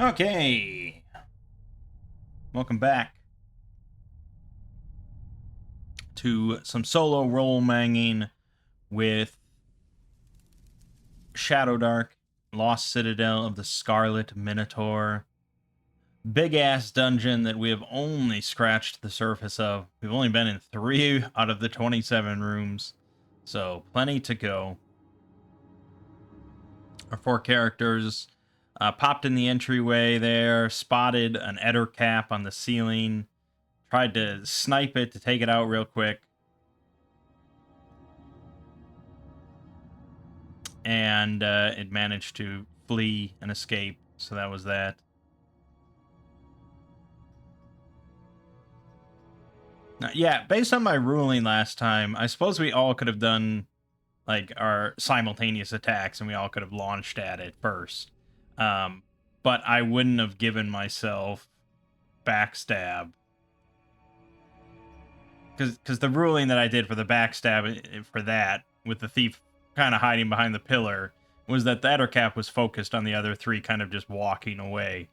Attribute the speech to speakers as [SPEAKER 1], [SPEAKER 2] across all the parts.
[SPEAKER 1] Okay, welcome back to some solo role manging with Shadowdark, Lost Citadel of the Scarlet Minotaur. Big ass dungeon that we have only scratched the surface of. We've only been in 3 out of the 27 rooms, so plenty to go. Our 4 characters popped in the entryway there, spotted an Eder cap on the ceiling, tried to snipe it to take it out real quick, and it managed to flee and escape, so that was that. Now, yeah, based on my ruling last time, I suppose we all could have done like our simultaneous attacks and we all could have launched at it first. But I wouldn't have given myself backstab. Because the ruling that I did for the backstab for that, with the thief kind of hiding behind the pillar, was that the Ettercap was focused on the other 3 kind of just walking away.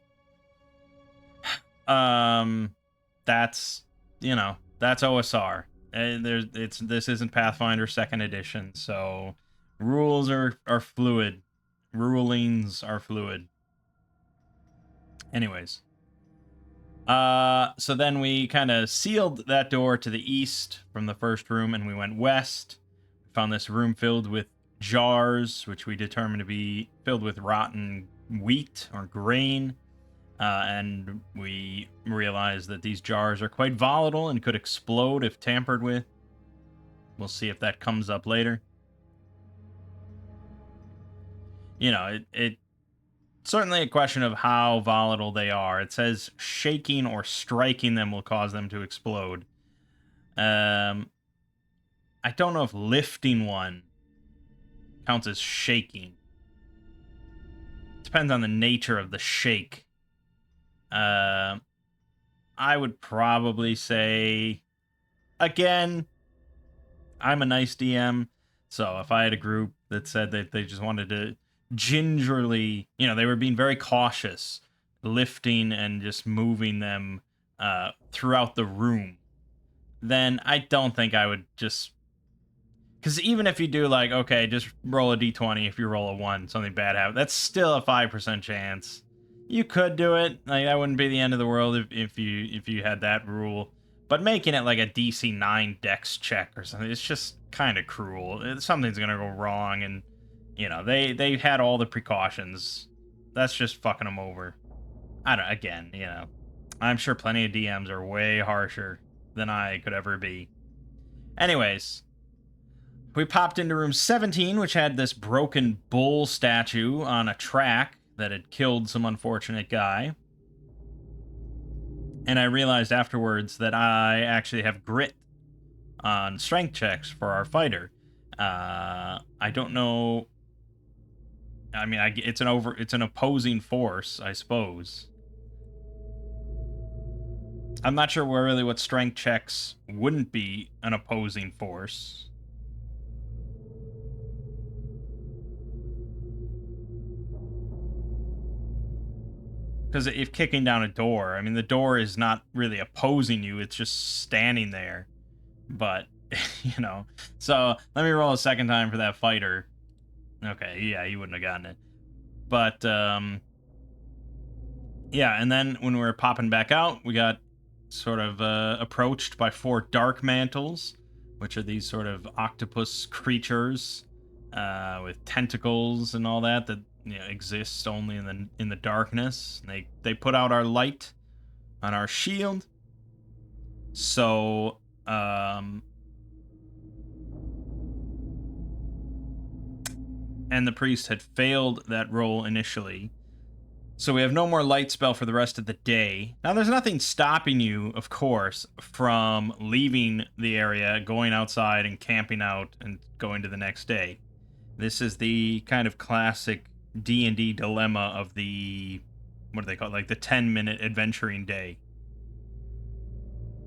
[SPEAKER 1] That's, you know, that's OSR. This isn't Pathfinder 2nd edition, so rules are fluid. Rulings are fluid. Anyways. So then we kind of sealed that door to the east from the first room, and we went west. We found this room filled with jars, which we determined to be filled with rotten wheat or grain. And we realized that these jars are quite volatile and could explode if tampered with. We'll see if that comes up later. You know, it's certainly a question of how volatile they are. It says shaking or striking them will cause them to explode. I don't know if lifting one counts as shaking. Depends on the nature of the shake. I would probably say, again, I'm a nice DM, so if I had a group that said that they just wanted to gingerly, you know, they were being very cautious, lifting and just moving them throughout the room, then I don't think I would just... Because even if you do, like, okay, just roll a d20, if you roll a 1, something bad happens, that's still a 5% chance. You could do it. Like, that wouldn't be the end of the world if you had that rule. But making it like a DC 9 dex check or something, it's just kind of cruel. Something's going to go wrong, and, you know, they had all the precautions. That's just fucking them over. I don't... Again, you know, I'm sure plenty of DMs are way harsher than I could ever be. Anyways, we popped into room 17, which had this broken bull statue on a track that had killed some unfortunate guy. And I realized afterwards that I actually have grit on strength checks for our fighter. I don't know. I mean, it's an opposing force, I suppose. I'm not sure really what strength checks wouldn't be an opposing force. Because if kicking down a door, I mean, the door is not really opposing you, it's just standing there. But, you know, so let me roll a second time for that fighter. Okay, yeah, you wouldn't have gotten it. But, yeah, and then when we were popping back out, we got sort of approached by 4 dark mantles, which are these sort of octopus creatures with tentacles and all that you know, exists only in the darkness. They put out our light on our shield. So and the priest had failed that roll initially. So we have no more light spell for the rest of the day. Now, there's nothing stopping you, of course, from leaving the area, going outside and camping out and going to the next day. This is the kind of classic D&D dilemma of the, what do they call it, like the 10-minute adventuring day,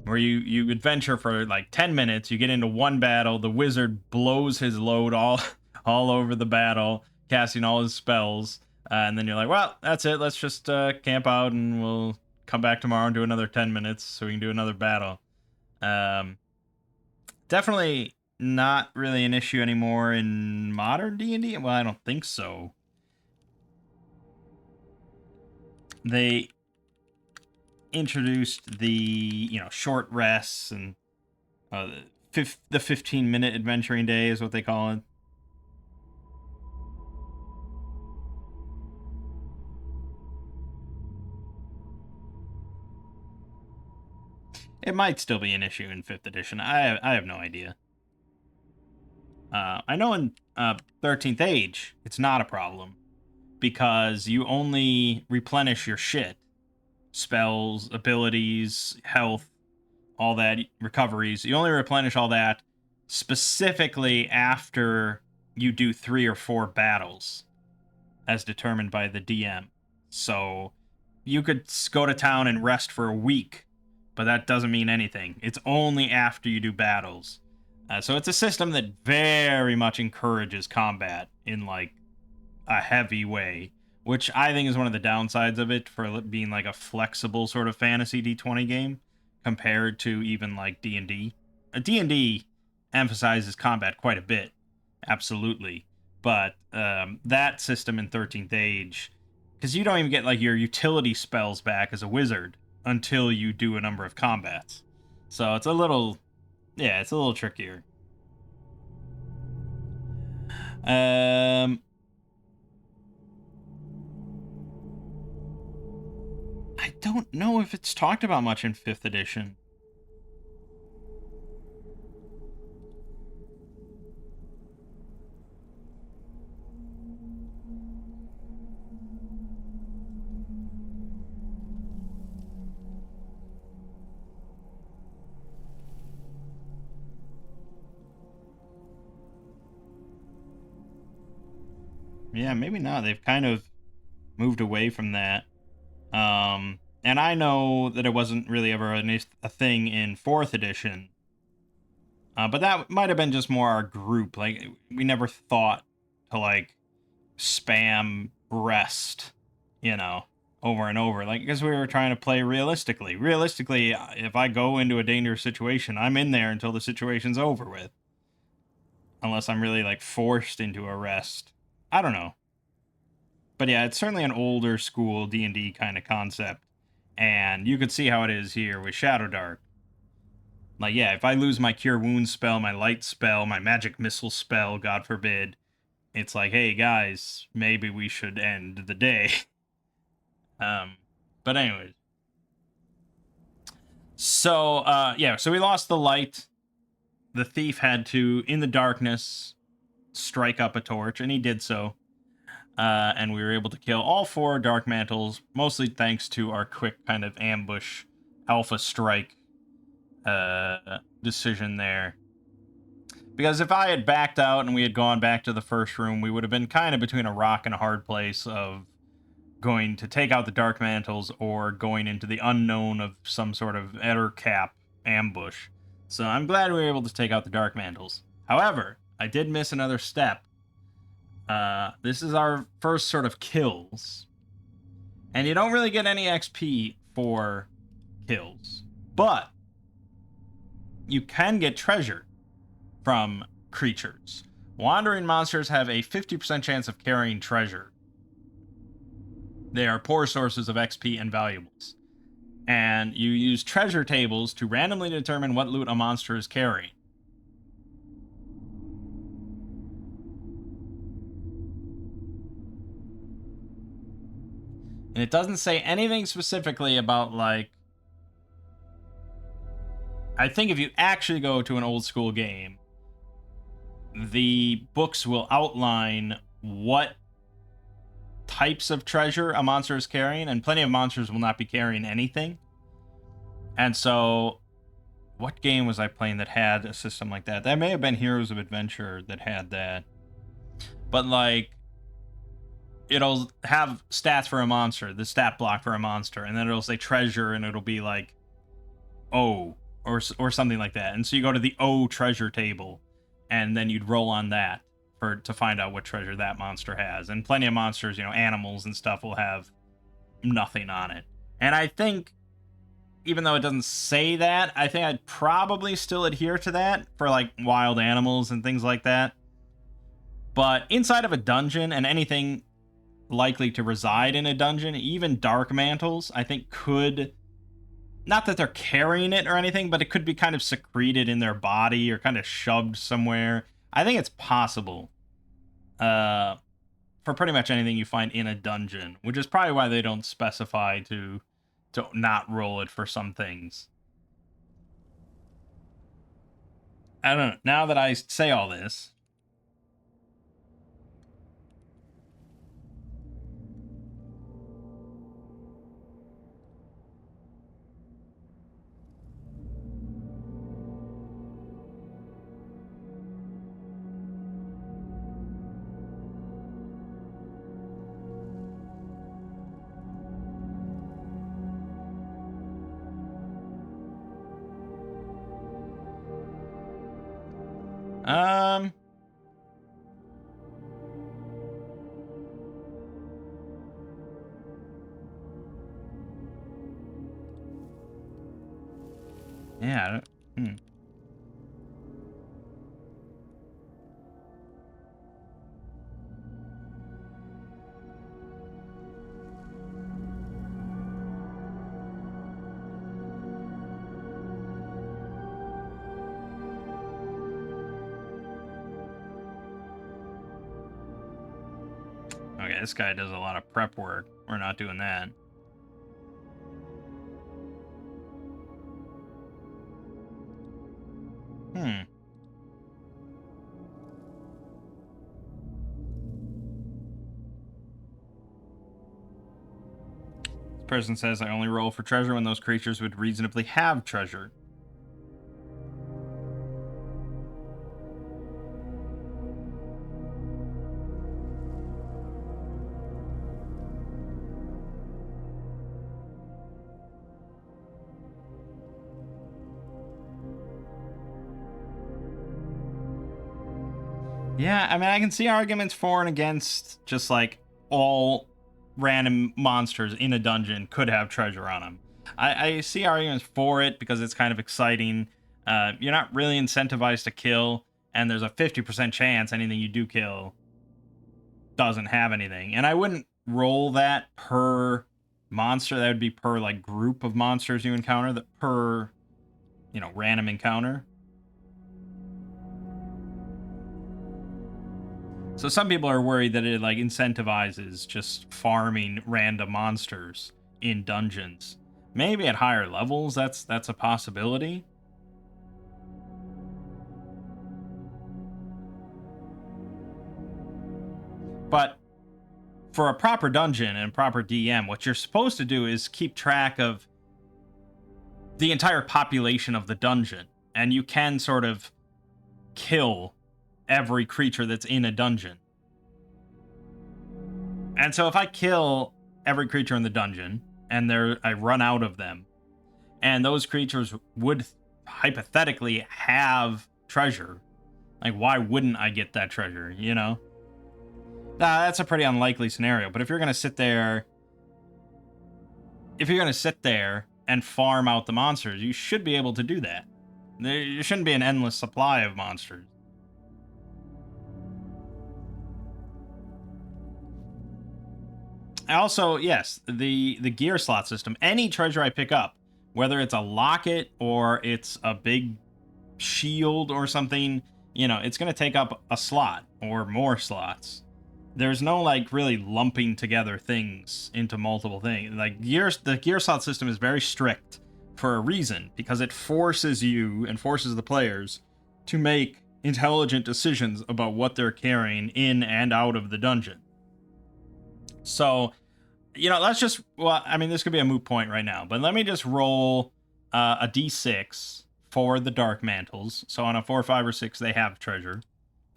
[SPEAKER 1] where you adventure for like 10 minutes, you get into one battle, the wizard blows his load all over the battle, casting all his spells, And then you're like, well, that's it. Let's just camp out and we'll come back tomorrow and do another 10 minutes so we can do another battle. Definitely not really an issue anymore in modern D&D. Well, I don't think so. They introduced the, short rests and the 15-minute adventuring day is what they call it. It might still be an issue in 5th edition. I have no idea. I know in 13th Age, it's not a problem because you only replenish your shit. Spells, abilities, health, all that, recoveries. You only replenish all that specifically after you do 3 or 4 battles as determined by the DM. So you could go to town and rest for a week, but that doesn't mean anything. It's only after you do battles. So it's a system that very much encourages combat in like a heavy way, which I think is one of the downsides of it for being like a flexible sort of fantasy D20 game compared to even like D&D. D&D emphasizes combat quite a bit, absolutely, but that system in 13th Age, because you don't even get like your utility spells back as a wizard until you do a number of combats. So it's a little trickier. I don't know if it's talked about much in 5th edition. Yeah, maybe not. They've kind of moved away from that. And I know that it wasn't really ever a thing in 4th edition. But that might have been just more our group. Like, we never thought to, like, spam rest, over and over. Like, because we were trying to play realistically. Realistically, if I go into a dangerous situation, I'm in there until the situation's over with. Unless I'm really, like, forced into a rest. I don't know. But yeah, it's certainly an older school D&D kind of concept. And you could see how it is here with Shadowdark. Like, yeah, if I lose my Cure Wounds spell, my Light spell, my Magic Missile spell, God forbid, it's like, hey, guys, maybe we should end the day. But anyways. So, so we lost the light. The thief had to, in the darkness, strike up a torch, and he did so. And we were able to kill all 4 Dark Mantles, mostly thanks to our quick kind of ambush alpha strike decision there. Because if I had backed out and we had gone back to the first room, we would have been kind of between a rock and a hard place of going to take out the Dark Mantles or going into the unknown of some sort of Ettercap ambush. So I'm glad we were able to take out the Dark Mantles. However, I did miss another step. This is our first sort of kills. And you don't really get any XP for kills. But you can get treasure from creatures. Wandering monsters have a 50% chance of carrying treasure. They are poor sources of XP and valuables. And you use treasure tables to randomly determine what loot a monster is carrying. And it doesn't say anything specifically about, like... I think if you actually go to an old school game, the books will outline what types of treasure a monster is carrying, and plenty of monsters will not be carrying anything. And so, what game was I playing that had a system like that? That may have been Heroes of Adventure that had that. But, like, it'll have stats for a monster, the stat block for a monster, and then it'll say treasure, and it'll be like O, or something like that. And so you go to the O treasure table, and then you'd roll on that to find out what treasure that monster has. And plenty of monsters, you know, animals and stuff will have nothing on it. And I think, even though it doesn't say that, I think I'd probably still adhere to that for like wild animals and things like that. But inside of a dungeon, and anything likely to reside in a dungeon, even dark mantles, I think could, not that they're carrying it or anything, but it could be kind of secreted in their body or kind of shoved somewhere. I think it's possible for pretty much anything you find in a dungeon, which is probably why they don't specify to not roll it for some things. I don't know. Now that I say all this, yeah. Okay, this guy does a lot of prep work. We're not doing that. This person says, I only roll for treasure when those creatures would reasonably have treasure. Yeah, I mean, I can see arguments for and against, just like all random monsters in a dungeon could have treasure on them. I see arguments for it because it's kind of exciting. You're not really incentivized to kill, and there's a 50% chance anything you do kill doesn't have anything. And I wouldn't roll that per monster. That would be per like group of monsters you encounter, that per, you know, random encounter. So some people are worried that it like incentivizes just farming random monsters in dungeons. Maybe at higher levels that's a possibility. But for a proper dungeon and proper DM, what you're supposed to do is keep track of the entire population of the dungeon, and you can sort of kill every creature that's in a dungeon. And so if I kill every creature in the dungeon and I run out of them, and those creatures would hypothetically have treasure, like why wouldn't I get that treasure, you know? That's a pretty unlikely scenario, but if you're going to sit there and farm out the monsters, you should be able to do that. There shouldn't be an endless supply of monsters. Also, yes, the gear slot system. Any treasure I pick up, whether it's a locket or it's a big shield or something, you know, it's going to take up a slot or more slots. There's no like really lumping together things into multiple things. Like the gear slot system is very strict for a reason, because it forces you and forces the players to make intelligent decisions about what they're carrying in and out of the dungeon. So, you know, let's just, well, I mean, this could be a moot point right now, but let me just roll a d6 for the dark mantles. So on a 4, 5, or 6, they have treasure.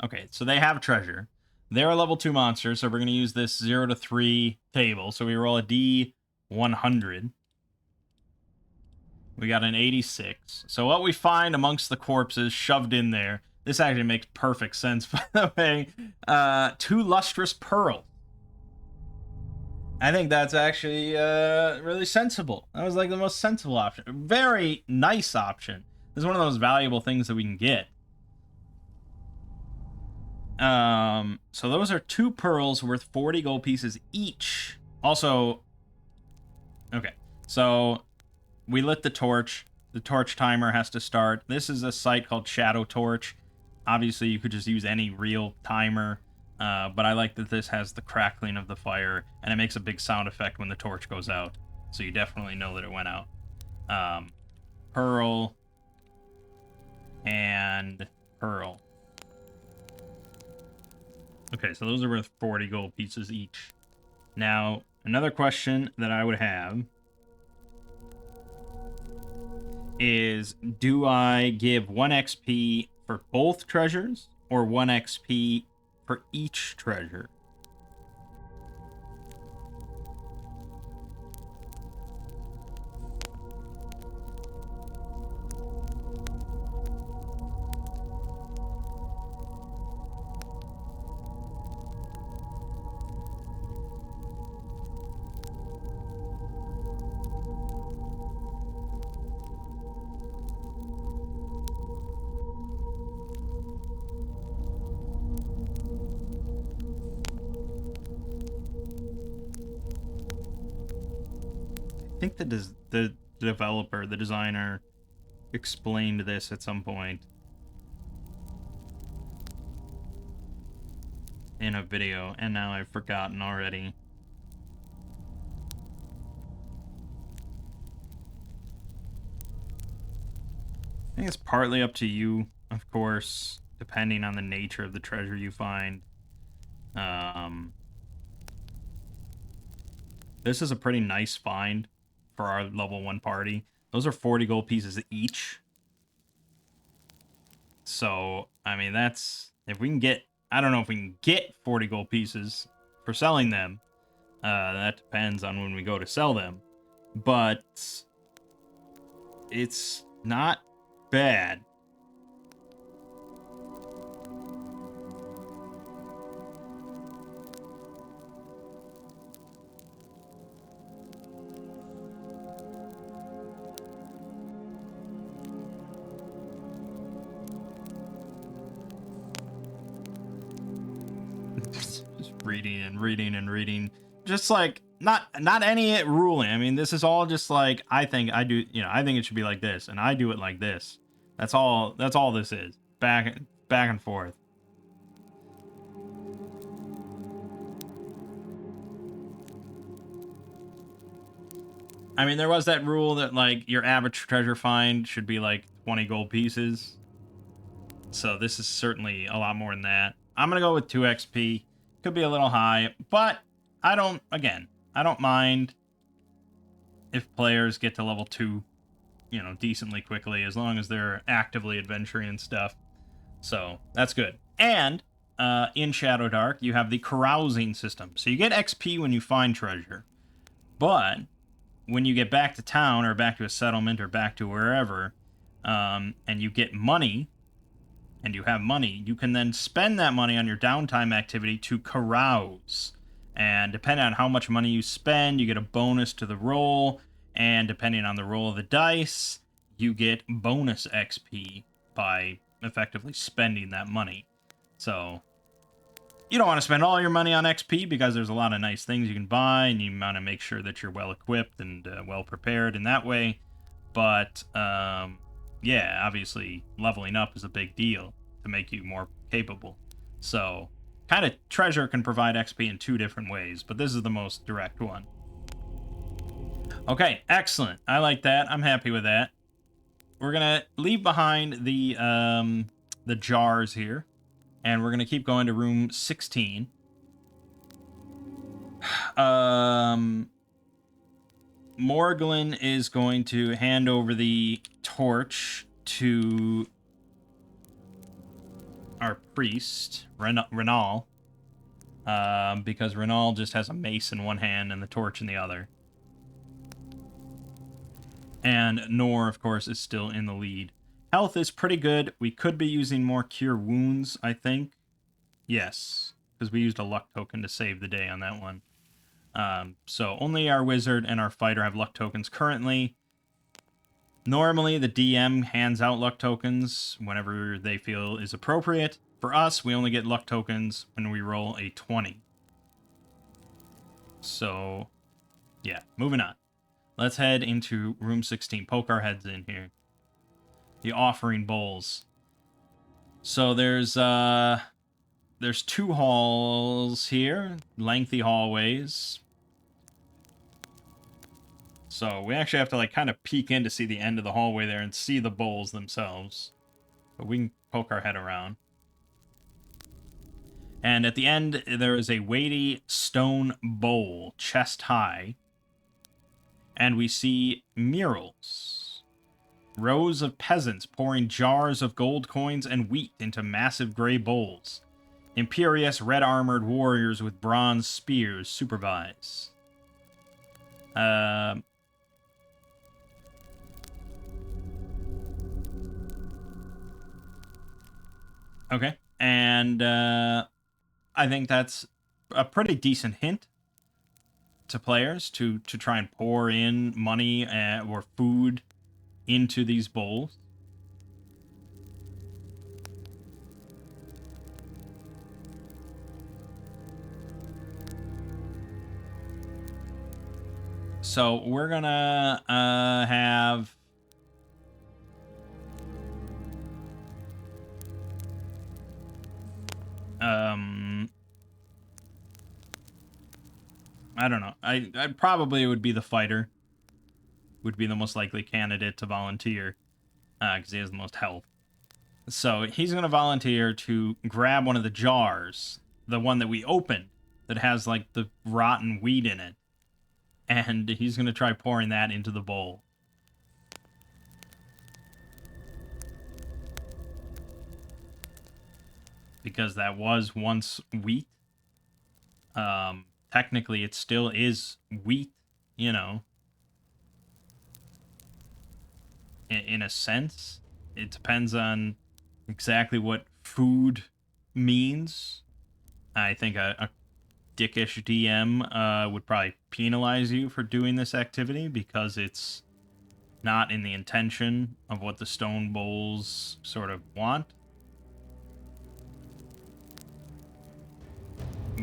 [SPEAKER 1] Okay, so they have treasure. They're a level 2 monster, so we're going to use this 0 to 3 table. So we roll a d100. We got an 86. So what we find amongst the corpses shoved in there, This actually makes perfect sense, by the way. 2 lustrous pearls. I think that's actually really sensible. That was like the most sensible option. Very nice option. This is one of those valuable things that we can get. So those are 2 pearls worth 40 gold pieces each. Also, okay, so we lit the torch. The torch timer has to start. This is a site called Shadow Torch. Obviously, you could just use any real timer, but I like that this has the crackling of the fire, and it makes a big sound effect when the torch goes out. So you definitely know that it went out. Pearl and pearl. Okay, so those are worth 40 gold pieces each. Now, another question that I would have is, do I give 1 XP for both treasures or 1 XP for each treasure? I think the developer, the designer, explained this at some point in a video, and now I've forgotten already. I think it's partly up to you, of course, depending on the nature of the treasure you find. This is a pretty nice find for our level 1 party. Those are 40 gold pieces each. So, I mean, that's... If we can get... I don't know if we can get 40 gold pieces for selling them. That depends on when we go to sell them. But... it's not bad. Just reading and reading and reading. Just like not any ruling. I mean, this is all just like I think it should be like this, and I do it like this. That's all this is. Back and forth. I mean, there was that rule that like your average treasure find should be like 20 gold pieces. So this is certainly a lot more than that. I'm gonna go with 2 XP. Could be a little high, but I don't mind if players get to level 2, decently quickly, as long as they're actively adventuring and stuff. So that's good. And in Shadowdark, you have the carousing system. So you get XP when you find treasure, but when you get back to town or back to a settlement or back to wherever, and you get money, and you have money, you can then spend that money on your downtime activity to carouse. And depending on how much money you spend, you get a bonus to the roll, and depending on the roll of the dice, you get bonus XP by effectively spending that money. So, you don't want to spend all your money on XP because there's a lot of nice things you can buy, and you want to make sure that you're well equipped and well prepared in that way. But, yeah, obviously, leveling up is a big deal to make you more capable. So, kind of treasure can provide XP in 2 different ways, but this is the most direct one. Okay, excellent. I like that. I'm happy with that. We're gonna leave behind the jars here, and we're gonna keep going to room 16. Morglin is going to hand over the torch to our priest, Renal, because Renal just has a mace in one hand and the torch in the other. And Nor, of course, is still in the lead. Health is pretty good. We could be using more Cure Wounds, I think. Yes, because we used a luck token to save the day on that one. So only our wizard and our fighter have luck tokens currently. Normally, the DM hands out luck tokens whenever they feel is appropriate. For us, we only get luck tokens when we roll a 20. So, yeah, moving on. Let's head into room 16. Poke our heads in here. The offering bowls. So there's 2 halls here, lengthy hallways. So we actually have to like kind of peek in to see the end of the hallway there and see the bowls themselves. But we can poke our head around. And at the end, there is a weighty stone bowl, chest high. And we see murals. Rows of peasants pouring jars of gold coins and wheat into massive gray bowls. Imperious red-armored warriors with bronze spears supervise. Okay, and I think that's a pretty decent hint to players to try and pour in money or food into these bowls. So we're gonna have I don't know. I probably would be the fighter. Would be the most likely candidate to volunteer because he has the most health. So he's going to volunteer to grab one of the jars, the one that we opened that has like the rotten wheat in it, and he's going to try pouring that into the bowl. Because that was once wheat. Technically, it still is wheat, you know. In a sense, it depends on exactly what food means. I think a dickish DM would probably penalize you for doing this activity because it's not in the intention of what the stone bowls sort of want.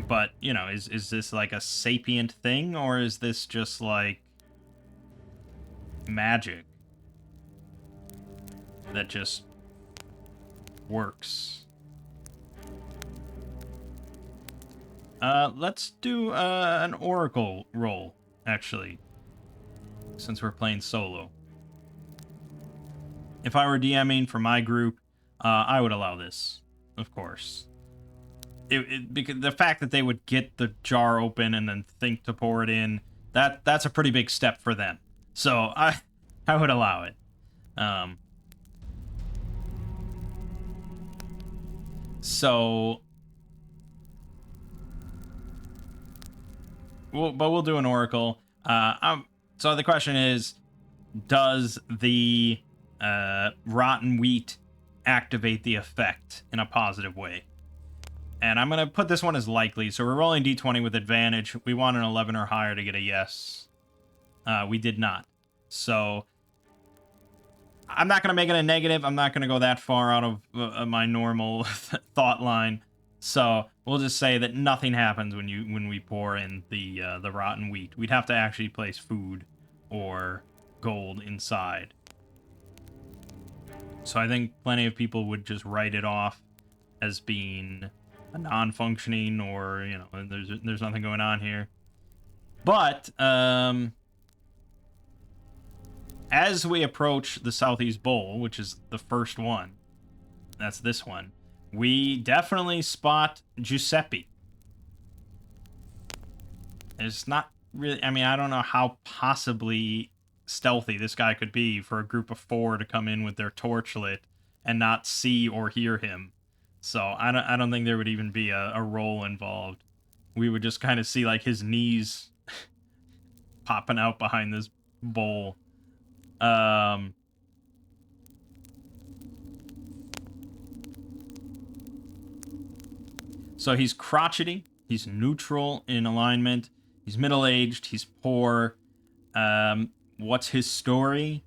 [SPEAKER 1] But, you know, is this like a sapient thing, or is this just like magic that just works? Let's do an oracle roll, actually, since we're playing solo. If I were DMing for my group, I would allow this, of course. Because the fact that they would get the jar open and then think to pour it in, that's a pretty big step for them. So I would allow it. So we'll do an oracle. So the question is, does the rotten wheat activate the effect in a positive way? And I'm going to put this one as likely. So we're rolling d20 with advantage. We want an 11 or higher to get a yes. We did not. So I'm not going to make it a negative. I'm not going to go that far out of my normal thought line. So we'll just say that nothing happens when we pour in the rotten wheat. We'd have to actually place food or gold inside. So I think plenty of people would just write it off as being a non-functioning, or, you know, there's nothing going on here. But as we approach the Southeast Bowl, which is the first one, that's this one, we definitely spot Giuseppe. It's not really, I mean, I don't know how possibly stealthy this guy could be for a group of 4 to come in with their torch lit and not see or hear him. So I don't think there would even be a roll involved. We would just kind of see like his knees popping out behind this bowl. So he's crotchety. He's neutral in alignment. He's middle-aged. He's poor. What's his story?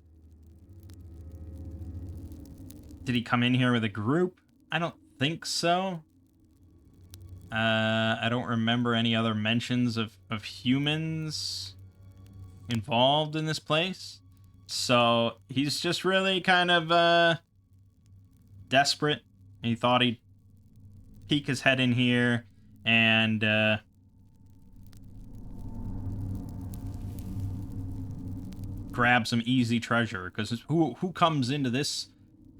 [SPEAKER 1] Did he come in here with a group? I don't think so. I don't remember any other mentions of humans involved in this place. So he's just really kind of desperate. He thought he'd peek his head in here and grab some easy treasure. Because who comes into this,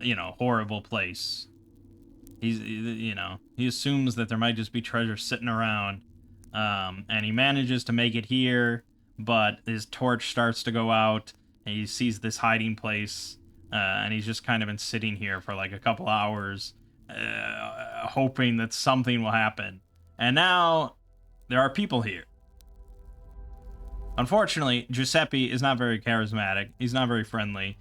[SPEAKER 1] horrible place? He assumes that there might just be treasure sitting around. And he manages to make it here, but his torch starts to go out, and he sees this hiding place, and he's just kind of been sitting here for like a couple hours, hoping that something will happen. And now, there are people here. Unfortunately, Giuseppe is not very charismatic. He's not very friendly.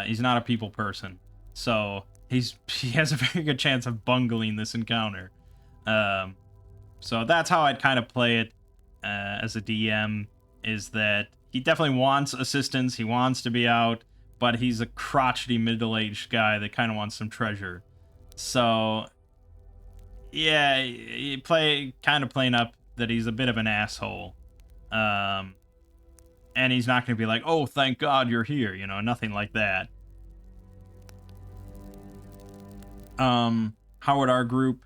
[SPEAKER 1] He's not a people person. So he has a very good chance of bungling this encounter. So that's how I'd kind of play it as a DM, is that he definitely wants assistance. He wants to be out, but he's a crotchety middle-aged guy that kind of wants some treasure. So yeah, you kind of playing up that he's a bit of an asshole. And he's not going to be like, oh, thank God you're here, nothing like that. How would our group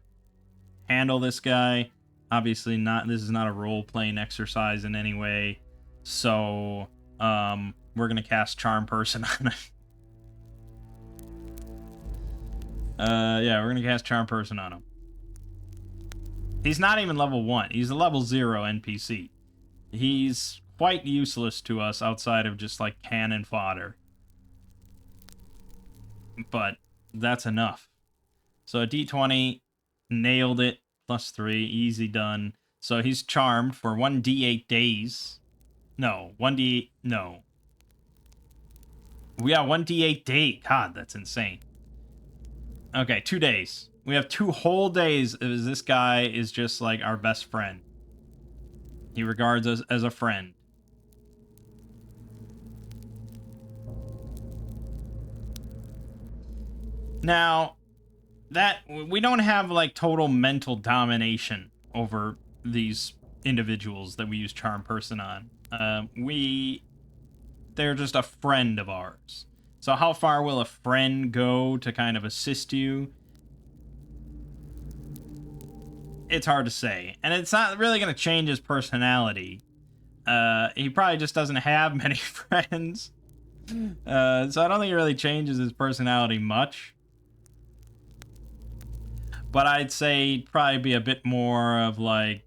[SPEAKER 1] handle this guy? Obviously not. This is not a role-playing exercise in any way. So, we're gonna cast Charm Person on him. Yeah, we're gonna cast Charm Person on him. He's not even level 1. He's a level 0 NPC. He's quite useless to us outside of just, like, cannon fodder. But that's enough. So a d20, nailed it, +3, easy done. So he's charmed for 1d8 days. No, 1d... No. We got 1d8 days. God, that's insane. Okay, 2 days. We have 2 whole days as this guy is just like our best friend. He regards us as a friend. Now, that we don't have like total mental domination over these individuals that we use Charm Person on. They're just a friend of ours. So how far will a friend go to kind of assist you? It's hard to say. And it's not really going to change his personality. He probably just doesn't have many friends. So I don't think it really changes his personality much. But I'd say he'd probably be a bit more of like...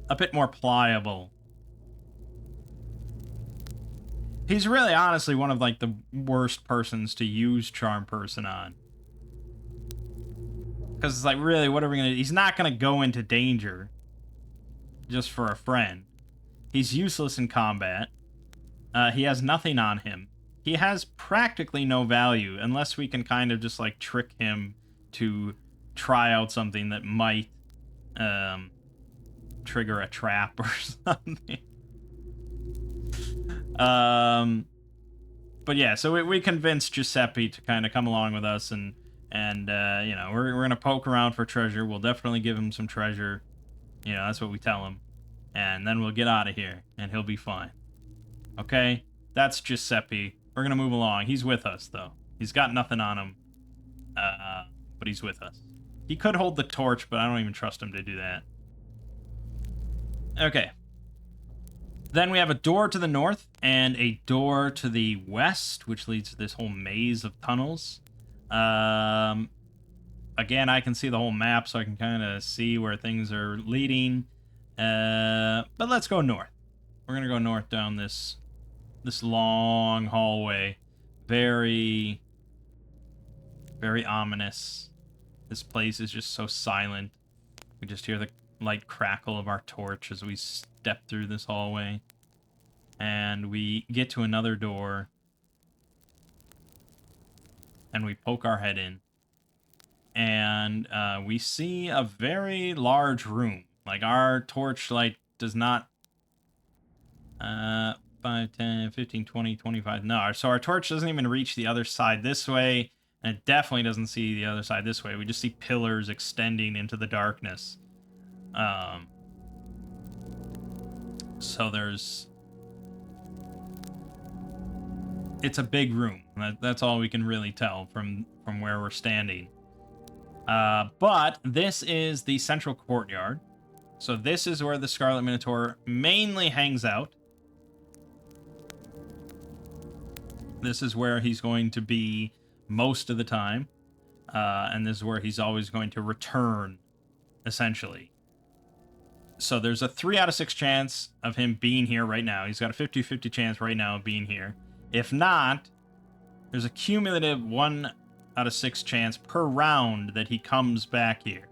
[SPEAKER 1] a bit more pliable. He's really honestly one of like the worst persons to use Charm Person on. Because it's like, really, what are we going to... He's not going to go into danger just for a friend. He's useless in combat. He has nothing on him. He has practically no value unless we can kind of just like trick him to try out something that might trigger a trap or something. But yeah, so we convinced Giuseppe to kind of come along with us, and we're gonna poke around for treasure. We'll definitely give him some treasure. That's what we tell him, and then we'll get out of here, and he'll be fine. Okay, that's Giuseppe. We're gonna move along. He's with us though. He's got nothing on him, but he's with us. He could hold the torch, but I don't even trust him to do that. Okay. Then we have a door to the north and a door to the west, which leads to this whole maze of tunnels. Again, I can see the whole map, so I can kind of see where things are leading. But let's go north. We're going to go north down this long hallway. Very, very ominous. This place is just so silent. We just hear the light crackle of our torch as we step through this hallway. And we get to another door. And we poke our head in. And we see a very large room. Like, our torchlight does not... 5, 10, 15, 20, 25... No, so our torch doesn't even reach the other side this way, and it definitely doesn't see the other side this way. We just see pillars extending into the darkness. So there's... It's a big room. That's all we can really tell from where we're standing. But this is the central courtyard. So this is where the Scarlet Minotaur mainly hangs out. This is where he's going to be most of the time. And this is where he's always going to return, essentially. So there's a 3 out of 6 chance of him being here right now. He's got a 50-50 chance right now of being here. If not, there's a cumulative 1 out of 6 chance per round that he comes back here.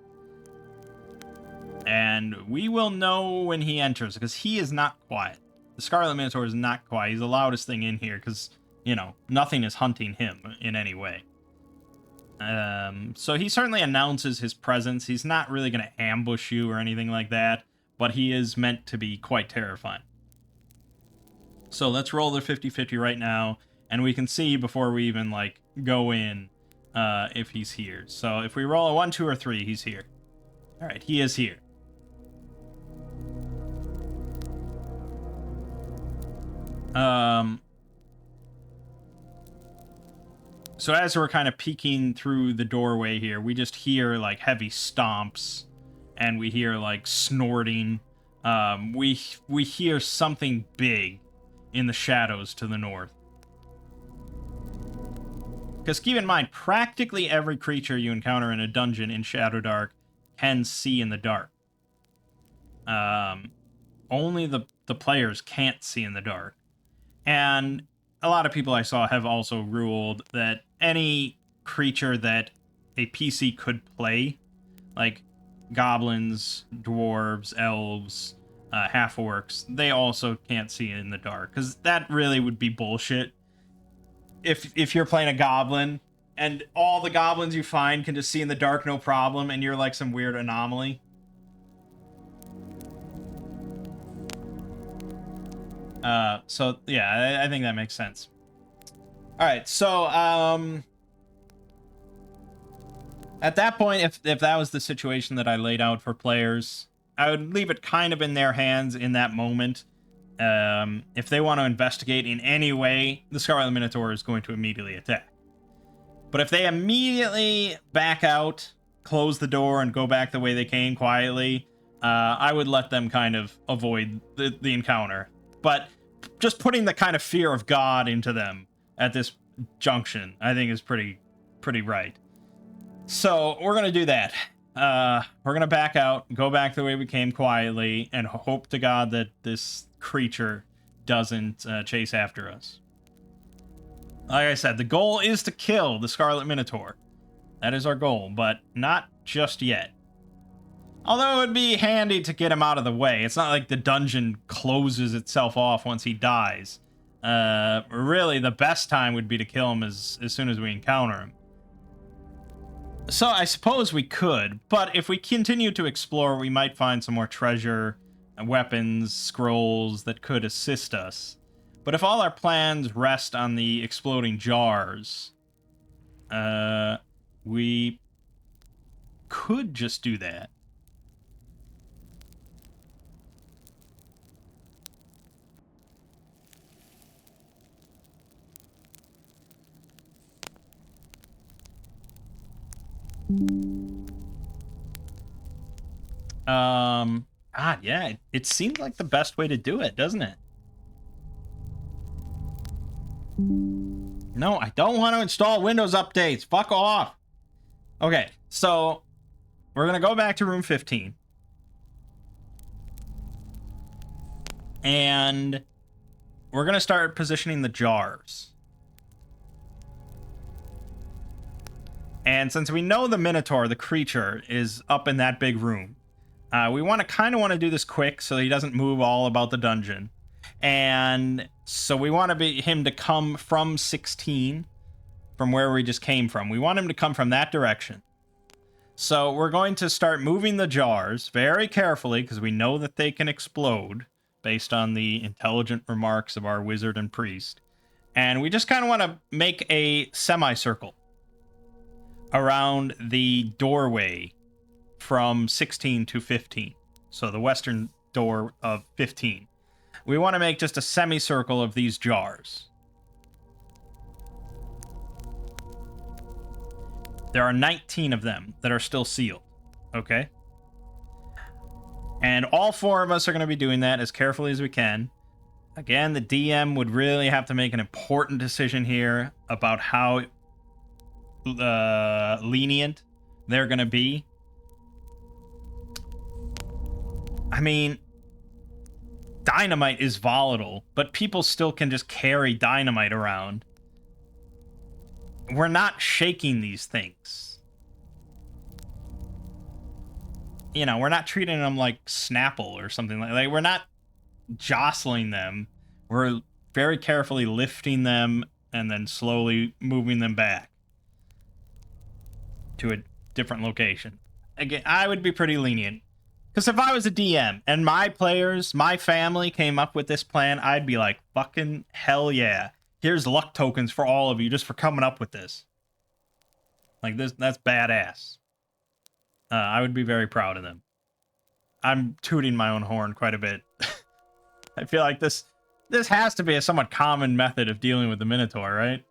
[SPEAKER 1] And we will know when he enters, because he is not quiet. The Scarlet Minotaur is not quiet. He's the loudest thing in here, because, you know, nothing is hunting him in any way. So he certainly announces his presence. He's not really going to ambush you or anything like that, but he is meant to be quite terrifying. So let's roll the 50-50 right now, and we can see before we even, like, go in if he's here. So if we roll a 1, 2, or 3, he's here. All right, he is here. So as we're kind of peeking through the doorway here, we just hear, like, heavy stomps, and we hear, like, snorting. We hear something big in the shadows to the north. Because keep in mind, practically every creature you encounter in a dungeon in Shadowdark can see in the dark. Only the players can't see in the dark. And a lot of people I saw have also ruled that any creature that a PC could play, like goblins, dwarves, elves, half-orcs, they also can't see in the dark, because that really would be bullshit. If you're playing a goblin, and all the goblins you find can just see in the dark no problem, and you're like some weird anomaly. So, yeah, I think that makes sense. Alright, so, at that point, if that was the situation that I laid out for players, I would leave it kind of in their hands in that moment. If they want to investigate in any way, the Scarlet Minotaur is going to immediately attack. But if they immediately back out, close the door, and go back the way they came quietly, I would let them kind of avoid the encounter. But just putting the kind of fear of God into them at this junction, I think is pretty right. So we're going to do that. We're going to back out, go back the way we came quietly, and hope to God that this creature doesn't chase after us. Like I said, the goal is to kill the Scarlet Minotaur. That is our goal, but not just yet. Although it would be handy to get him out of the way. It's not like the dungeon closes itself off once he dies. Really, the best time would be to kill him as soon as we encounter him. So I suppose we could, but if we continue to explore, we might find some more treasure, weapons, scrolls that could assist us. But if all our plans rest on the exploding jars, we could just do that. Yeah, it seems like the best way to do it, doesn't it? No, I don't want to install Windows updates. Fuck off. Okay, so we're going to go back to room 15. And we're going to start positioning the jars. And since we know the Minotaur, the creature, is up in that big room, we kind of want to do this quick so he doesn't move all about the dungeon. And so we want him to come from 16, from where we just came from. We want him to come from that direction. So we're going to start moving the jars very carefully because we know that they can explode based on the intelligent remarks of our wizard and priest. And we just kind of want to make a semicircle around the doorway from 16 to 15. So the western door of 15. We want to make just a semicircle of these jars. There are 19 of them that are still sealed. Okay? And all 4 of us are going to be doing that as carefully as we can. Again, the DM would really have to make an important decision here about how lenient they're going to be. I mean, dynamite is volatile, but people still can just carry dynamite around. We're not shaking these things. You know, we're not treating them like Snapple or something like we're not jostling them. We're very carefully lifting them and then slowly moving them back to a different location. Again, I would be pretty lenient. Because if I was a DM and my players, my family came up with this plan, I'd be like, fucking hell yeah. Here's luck tokens for all of you just for coming up with this. Like, that's badass. I would be very proud of them. I'm tooting my own horn quite a bit. I feel like this has to be a somewhat common method of dealing with the Minotaur, right?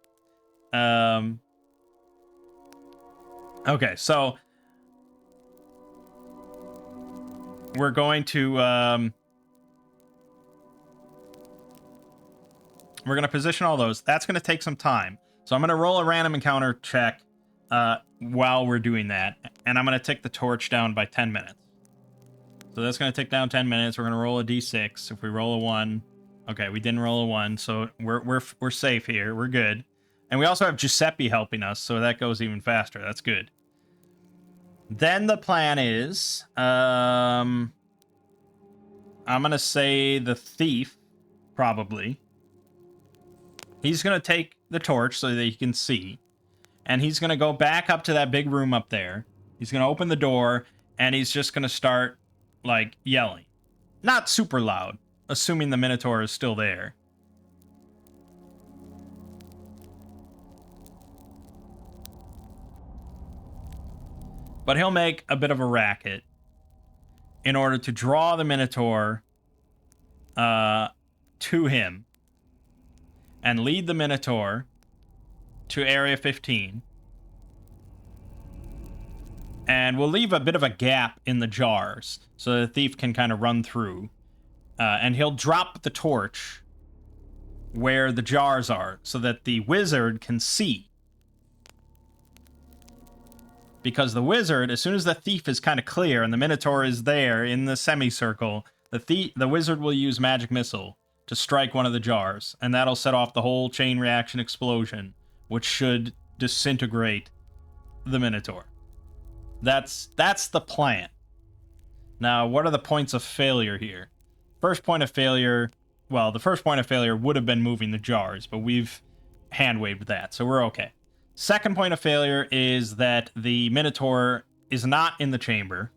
[SPEAKER 1] Okay, so we're going to position all those. That's going to take some time. So I'm going to roll a random encounter check while we're doing that. And I'm going to take the torch down by 10 minutes. So that's going to take down 10 minutes. We're going to roll a d6. If we roll a 1... Okay, we didn't roll a 1, so we're safe here. We're good. And we also have Giuseppe helping us, so that goes even faster. That's good. Then the plan is... I'm going to say the thief, probably. He's going to take the torch so that he can see. And he's going to go back up to that big room up there. He's going to open the door, and he's just going to start, like, yelling. Not super loud, assuming the Minotaur is still there. But he'll make a bit of a racket in order to draw the Minotaur to him and lead the Minotaur to Area 15. And we'll leave a bit of a gap in the jars so the thief can kind of run through. And he'll drop the torch where the jars are so that the wizard can see. Because the wizard, as soon as the thief is kind of clear and the Minotaur is there in the semicircle, the wizard will use Magic Missile to strike one of the jars. And that'll set off the whole chain reaction explosion, which should disintegrate the Minotaur. That's the plan. Now, what are the points of failure here? First point of failure... Well, the first point of failure would have been moving the jars, but we've hand-waved that, so we're okay. Second point of failure is that the Minotaur is not in the chamber.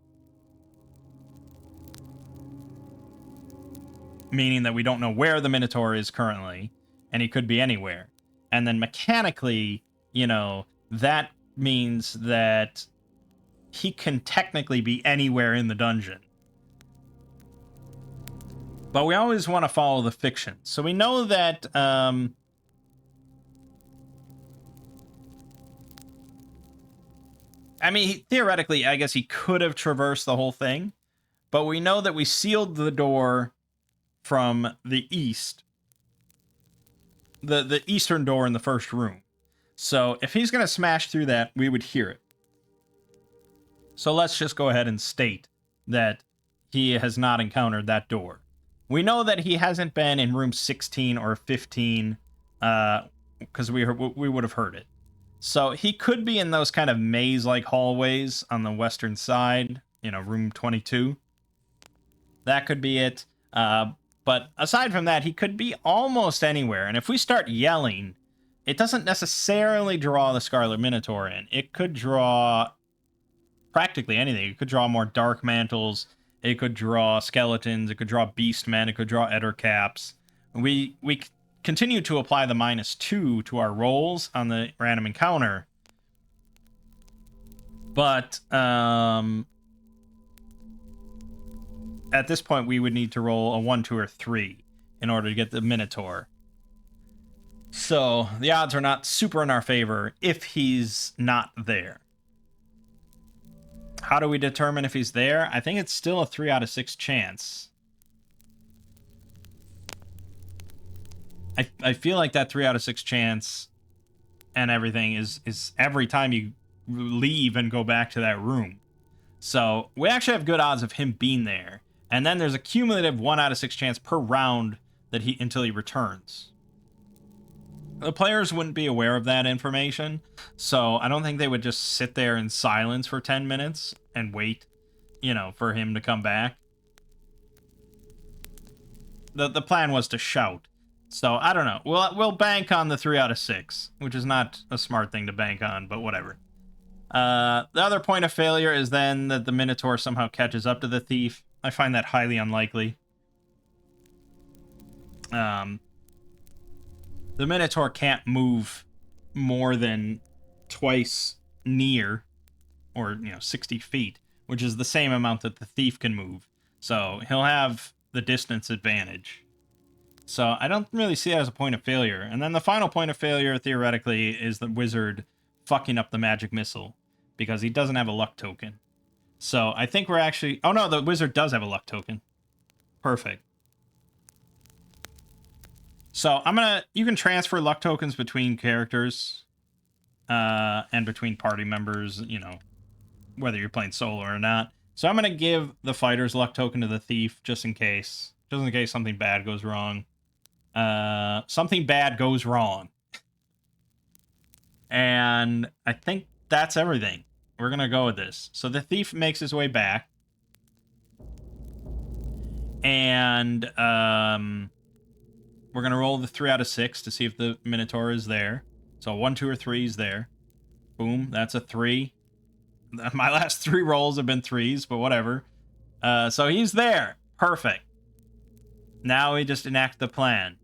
[SPEAKER 1] Meaning that we don't know where the Minotaur is currently, and he could be anywhere. And then mechanically, you know, that means that he can technically be anywhere in the dungeon. But we always want to follow the fiction. So we know that... I mean, theoretically, I guess he could have traversed the whole thing. But we know that we sealed the door from the east. The eastern door in the first room. So if he's going to smash through that, we would hear it. So let's just go ahead and state that he has not encountered that door. We know that he hasn't been in room 16 or 15 because we would have heard it. So he could be in those kind of maze-like hallways on the western side, you know, room 22. That could be it. But aside from that, he could be almost anywhere. And if we start yelling, it doesn't necessarily draw the Scarlet Minotaur in. It could draw practically anything. It could draw more dark mantles. It could draw skeletons. It could draw beastmen. It could draw ettercaps. We continue to apply the -2 to our rolls on the random encounter. But at this point, we would need to roll a 1, 2, or 3 in order to get the Minotaur. So the odds are not super in our favor if he's not there. How do we determine if he's there? I think it's still a 3 out of 6 chance. I feel like that 3 out of 6 chance and everything is every time you leave and go back to that room. So we actually have good odds of him being there. And then there's a cumulative 1 out of 6 chance per round that until he returns. The players wouldn't be aware of that information, so I don't think they would just sit there in silence for 10 minutes and wait, for him to come back. The plan was to shout. So, I don't know. We'll bank on the 3 out of 6, which is not a smart thing to bank on, but whatever. The other point of failure is then that the Minotaur somehow catches up to the thief. I find that highly unlikely. The Minotaur can't move more than twice near, or 60 feet, which is the same amount that the thief can move. So he'll have the distance advantage. So I don't really see that as a point of failure. And then the final point of failure, theoretically, is the wizard fucking up the magic missile, because he doesn't have a luck token. So I think we're actually... Oh no, the wizard does have a luck token. Perfect. So you can transfer luck tokens between characters, and between party members, whether you're playing solo or not. So I'm gonna give the fighter's luck token to the thief, just in case something bad goes wrong. Something bad goes wrong. And I think that's everything. We're gonna go with this. So the thief makes his way back. And, we're going to roll the 3 out of 6 to see if the Minotaur is there. So 1, 2, or 3 is there. Boom, that's a 3. My last 3 rolls have been 3s, but whatever. So he's there. Perfect. Now we just enact the plan.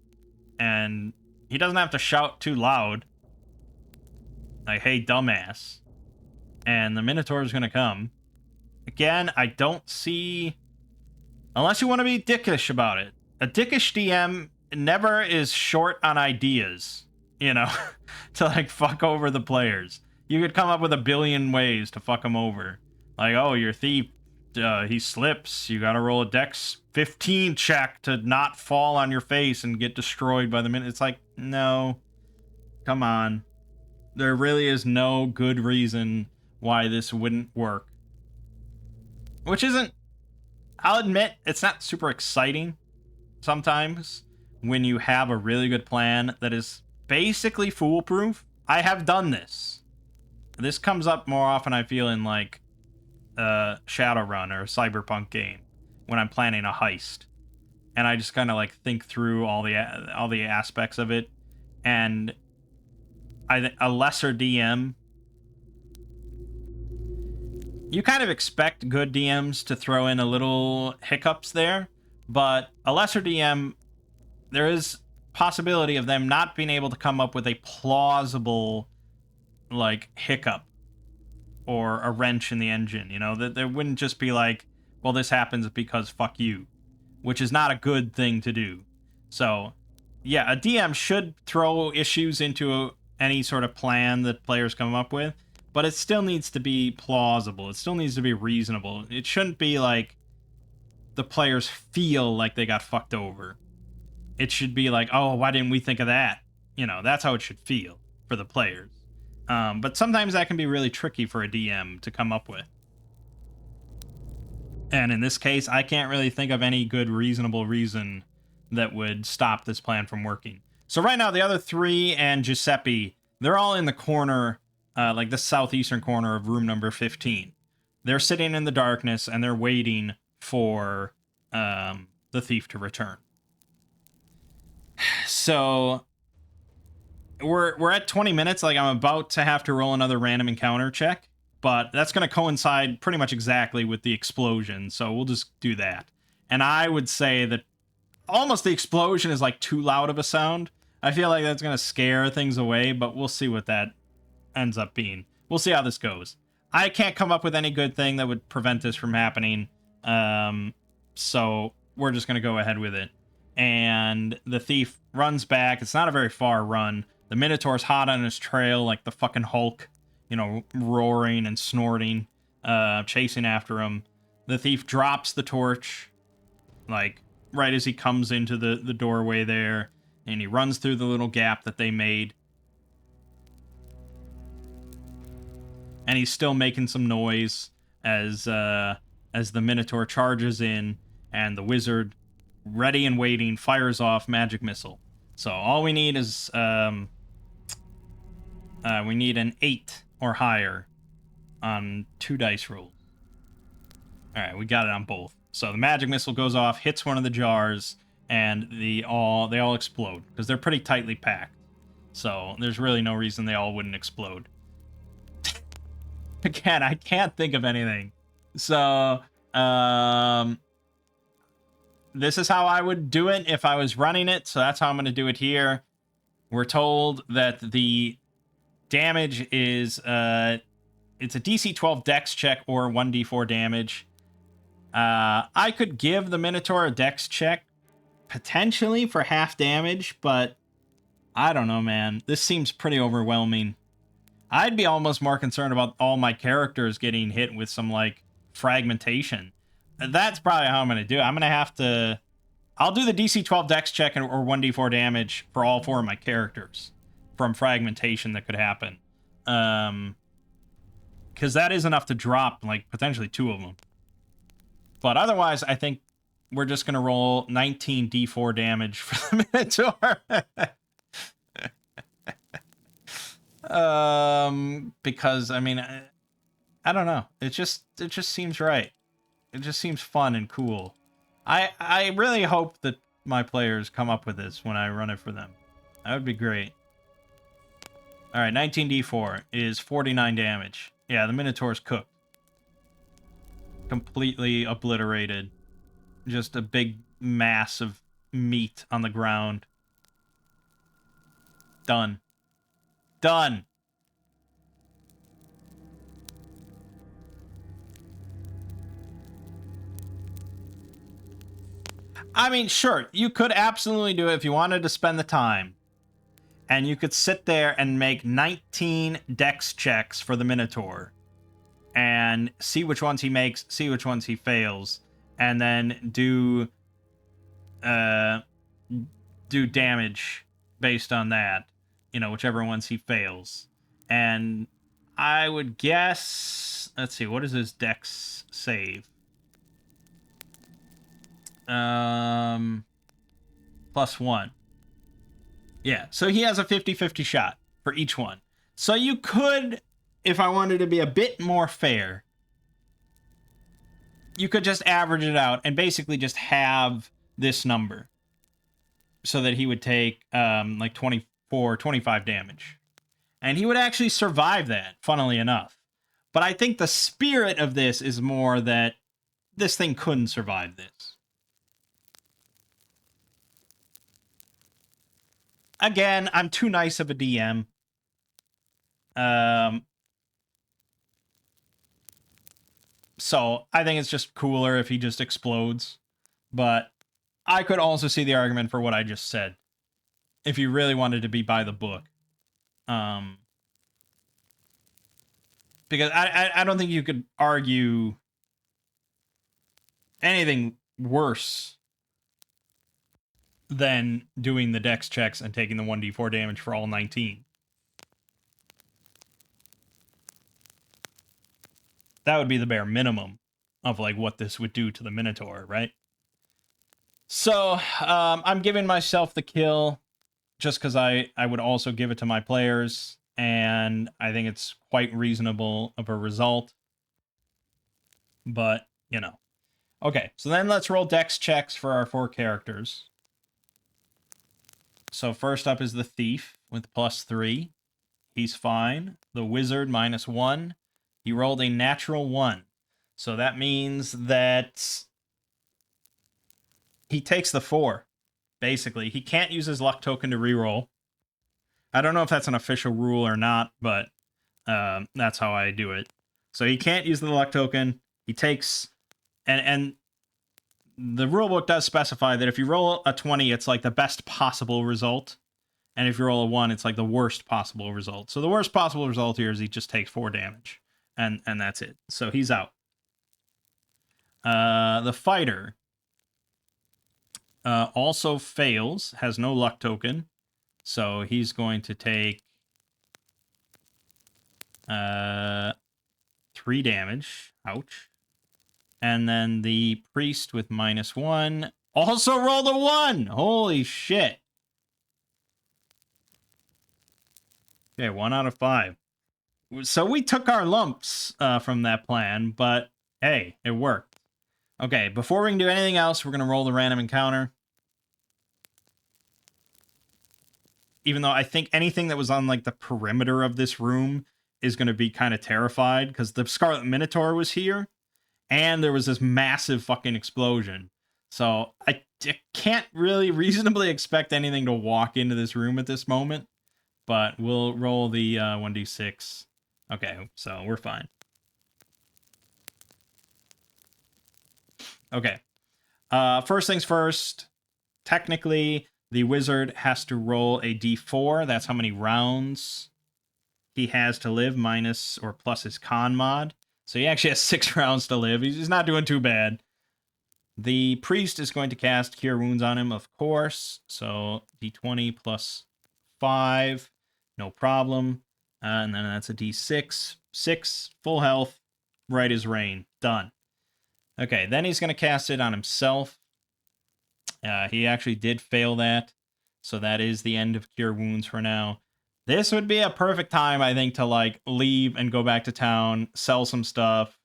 [SPEAKER 1] And he doesn't have to shout too loud. Like, hey, dumbass. And the Minotaur is going to come. Again, I don't see... Unless you want to be dickish about it. A dickish DM... never is short on ideas, to fuck over the players. You could come up with a billion ways to fuck them over. Like, oh, your thief, he slips. You gotta roll a dex 15 check to not fall on your face and get destroyed by the minute. It's like, no, come on. There really is no good reason why this wouldn't work. Which isn't, I'll admit, it's not super exciting sometimes. When you have a really good plan that is basically foolproof. I have done this. This comes up more often, I feel, in like Shadowrun or a cyberpunk game when I'm planning a heist, and I just kind of like think through all the aspects of it. And a lesser DM, you kind of expect good DMs to throw in a little hiccups there, but a lesser DM, there is possibility of them not being able to come up with a plausible, like, hiccup or a wrench in the engine, that there wouldn't just be like, well, this happens because fuck you, which is not a good thing to do. So, yeah, a DM should throw issues into any sort of plan that players come up with, but it still needs to be plausible. It still needs to be reasonable. It shouldn't be like the players feel like they got fucked over. It should be like, oh, why didn't we think of that? That's how it should feel for the players. But sometimes that can be really tricky for a DM to come up with. And in this case, I can't really think of any good reasonable reason that would stop this plan from working. So right now, the other 3 and Giuseppe, they're all in the corner, like the southeastern corner of room number 15. They're sitting in the darkness, and they're waiting for the thief to return. So we're at 20 minutes. Like, I'm about to have to roll another random encounter check. but that's going to coincide pretty much exactly with the explosion, so we'll just do that. And I would say that almost the explosion is like too loud of a sound. I feel like that's going to scare things away, but we'll see what that ends up being. We'll see how this goes. I can't come up with any good thing that would prevent this from happening, so we're just going to go ahead with it. And the thief runs back. It's not a very far run. The Minotaur's hot on his trail like the fucking Hulk, you know, roaring and snorting, chasing after him. The thief drops the torch, like, right as he comes into the doorway there, and he runs through the little gap that they made. And he's still making some noise as the Minotaur charges in, and the wizard, ready and waiting, fires off magic missile. So all we need is we need an 8 or higher on 2 dice rolls. All right, we got it on both. So the magic missile goes off, hits one of the jars, and they all explode because they're pretty tightly packed. So there's really no reason they all wouldn't explode. Again, I can't think of anything. So this is how I would do it if I was running it. So that's how I'm going to do it here. We're told that the damage is it's a DC 12 Dex check or 1d4 damage. I could give the Minotaur a Dex check potentially for half damage, but I don't know, man. This seems pretty overwhelming. I'd be almost more concerned about all my characters getting hit with some, like, fragmentation. That's probably how I'm going to do it. I'm going to have to... I'll do the DC 12 Dex check or 1d4 damage for all 4 of my characters from fragmentation that could happen. Because that is enough to drop, like, potentially 2 of them. But otherwise, I think we're just going to roll 19 d4 damage for the Minotaur. Because, I mean, I don't know. It just seems right. It just seems fun and cool. I really hope that my players come up with this when I run it for them. That would be great. Alright, 19d4 is 49 damage. Yeah, the Minotaur's cooked. Completely obliterated. Just a big mass of meat on the ground. Done. Done. I mean, sure, you could absolutely do it if you wanted to spend the time. And you could sit there and make 19 dex checks for the Minotaur. And see which ones he makes, see which ones he fails. And then do damage based on that. You know, whichever ones he fails. And I would guess... Let's see, what is his dex save? +1. Yeah, so he has a 50-50 shot for each one. So you could, if I wanted to be a bit more fair, you could just average it out and basically just have this number. So that he would take, like 24, 25 damage. And he would actually survive that, funnily enough. But I think the spirit of this is more that this thing couldn't survive this. Again, I'm too nice of a DM. So I think it's just cooler if he just explodes. But I could also see the argument for what I just said. If you really wanted to be by the book. Because I don't think you could argue anything worse than doing the dex checks and taking the 1d4 damage for all 19. That would be the bare minimum of like what this would do to the Minotaur, right? So, I'm giving myself the kill just because I would also give it to my players, and I think it's quite reasonable of a result. But, you know. Okay, so then let's roll dex checks for our 4 characters. So first up is the Thief with +3. He's fine. The Wizard -1. He rolled a natural 1. So that means that he takes the 4, basically. He can't use his luck token to reroll. I don't know if that's an official rule or not, but that's how I do it. So he can't use the luck token. He takes... And the rulebook does specify that if you roll a 20, it's like the best possible result. And if you roll a 1, it's like the worst possible result. So the worst possible result here is he just takes 4 damage. And that's it. So he's out. The fighter also fails, has no luck token. So he's going to take 3 damage. Ouch. And then the priest with -1 also rolled a 1. Holy shit. Okay, 1 out of 5. So we took our lumps from that plan, but hey, it worked. Okay, before we can do anything else, we're going to roll the random encounter. Even though I think anything that was on like the perimeter of this room is going to be kind of terrified, because the Scarlet Minotaur was here, and there was this massive fucking explosion. So I can't really reasonably expect anything to walk into this room at this moment, but we'll roll the 1d6. Okay, so we're fine. Okay. First things first, technically, the wizard has to roll a d4. That's how many rounds he has to live, minus or plus his con mod. So he actually has 6 rounds to live. He's not doing too bad. The priest is going to cast Cure Wounds on him, of course. So d20 plus 5, no problem. And then that's a d6. 6, full health, right as rain. Done. Okay, then he's going to cast it on himself. He actually did fail that. So that is the end of Cure Wounds for now. This would be a perfect time, I think, to like leave and go back to town, sell some stuff,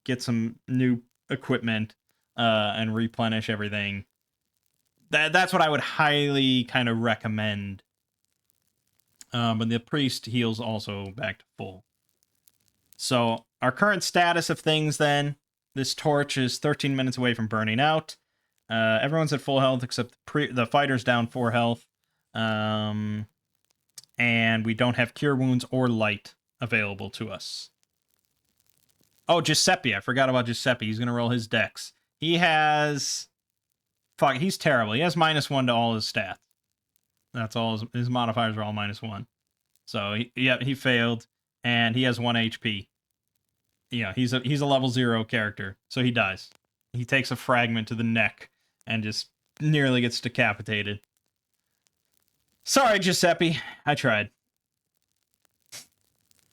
[SPEAKER 1] get some new equipment, and replenish everything. That's what I would highly kind of recommend. But the priest heals also back to full. So our current status of things then, this torch is 13 minutes away from burning out. Everyone's at full health except the fighter's down 4 health. And we don't have Cure Wounds or Light available to us. Oh, Giuseppe. I forgot about Giuseppe. He's going to roll his dex. He has... Fuck, he's terrible. He has -1 to all his stats. That's all. His modifiers are all -1. So, he failed. And he has 1 HP. Yeah, he's a level 0 character. So he dies. He takes a fragment to the neck and just nearly gets decapitated. Sorry, Giuseppe. I tried.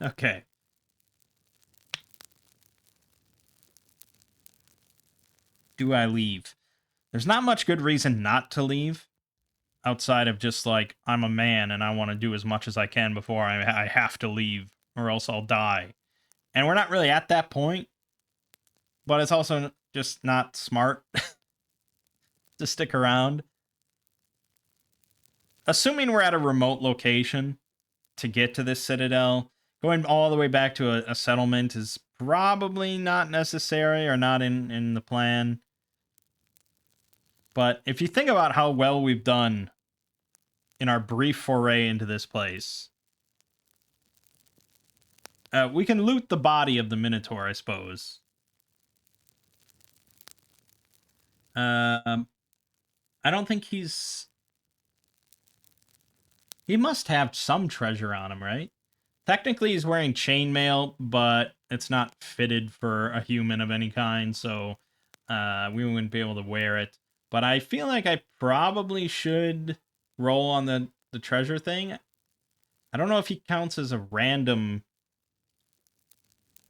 [SPEAKER 1] Okay. Do I leave? There's not much good reason not to leave. Outside of just like, I'm a man and I want to do as much as I can before I have to leave. Or else I'll die. And we're not really at that point. But it's also just not smart to stick around. Assuming we're at a remote location to get to this citadel, going all the way back to a settlement is probably not necessary or not in the plan. But if you think about how well we've done in our brief foray into this place, we can loot the body of the Minotaur, I suppose. I don't think he's... He must have some treasure on him, right? Technically, he's wearing chainmail, but it's not fitted for a human of any kind, so we wouldn't be able to wear it. But I feel like I probably should roll on the treasure thing. I don't know if he counts as a random...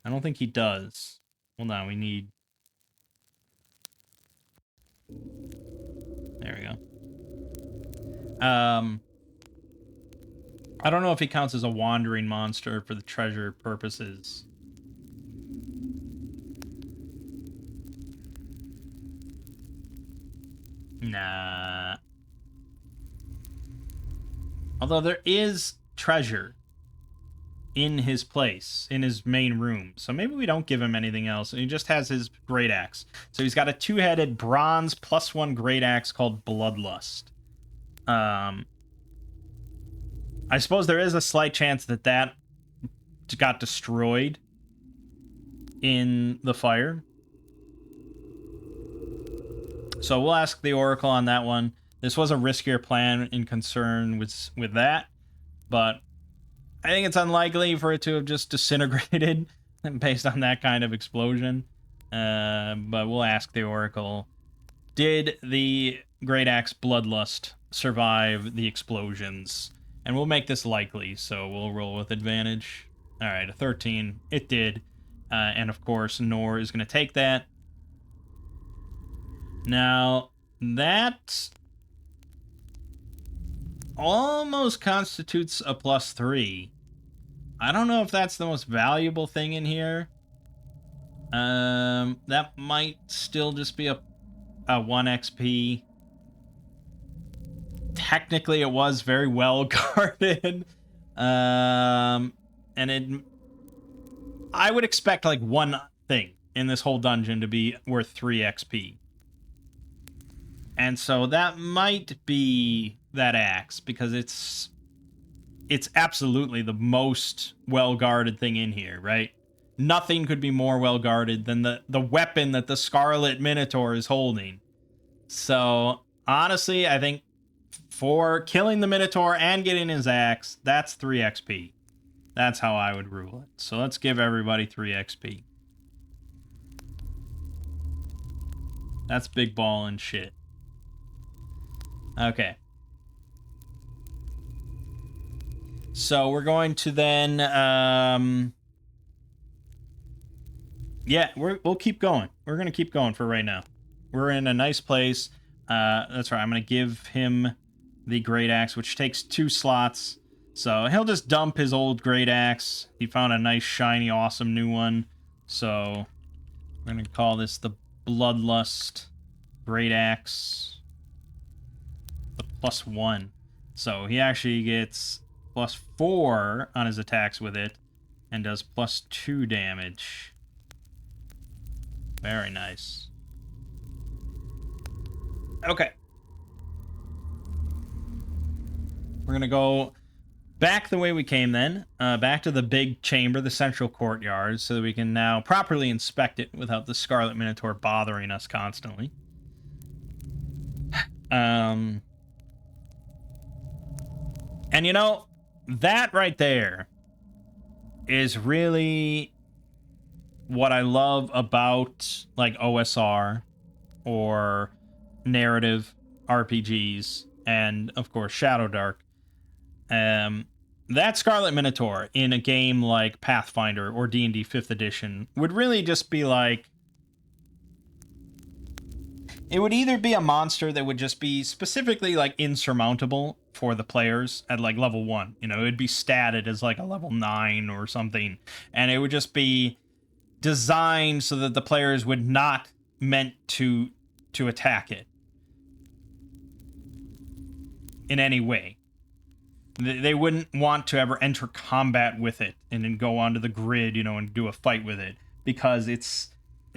[SPEAKER 1] I don't think he does. Hold on, we need... There we go. I don't know if he counts as a wandering monster for the treasure purposes. Nah. Although there is treasure in his place, in his main room. So maybe we don't give him anything else. He just has his great axe. So he's got a 2-headed bronze +1 great axe called Bloodlust. I suppose there is a slight chance that that got destroyed in the fire. So we'll ask the Oracle on that one. This was a riskier plan in concern with that, but I think it's unlikely for it to have just disintegrated based on that kind of explosion. But we'll ask the Oracle, did the Great Axe Bloodlust survive the explosions? And we'll make this likely, so we'll roll with advantage. All right, a 13. It did. And of course, Nor is going to take that. Now, that almost constitutes a +3. I don't know if that's the most valuable thing in here. That might still just be a 1 XP. Technically, it was very well guarded. And I would expect like one thing in this whole dungeon to be worth 3 XP. And so that might be that axe, because it's absolutely the most well-guarded thing in here, right? Nothing could be more well-guarded than the weapon that the Scarlet Minotaur is holding. So, honestly, I think for killing the Minotaur and getting his axe, that's 3 XP. That's how I would rule it. So let's give everybody 3 XP. That's big ball and shit. Okay. So we're going to then, yeah, we'll keep going. We're going to keep going for right now. We're in a nice place. That's right. I'm going to give him the Great Axe, which takes 2 slots. So he'll just dump his old Great Axe. He found a nice, shiny, awesome new one. So we're going to call this the Bloodlust Great Axe. The +1. So he actually gets +4 on his attacks with it and does +2 damage. Very nice. Okay. We're going to go back the way we came then, back to the big chamber, the central courtyard, so that we can now properly inspect it without the Scarlet Minotaur bothering us constantly. And you know, that right there is really what I love about like OSR or narrative RPGs, and of course Shadowdark. That Scarlet Minotaur in a game like Pathfinder or D&D 5th edition would really just be like, it would either be a monster that would just be specifically like insurmountable for the players at like level 1. You know, it would be statted as like a level 9 or something, and it would just be designed so that the players would not meant to attack it in any way. They wouldn't want to ever enter combat with it and then go onto the grid, you know, and do a fight with it, because its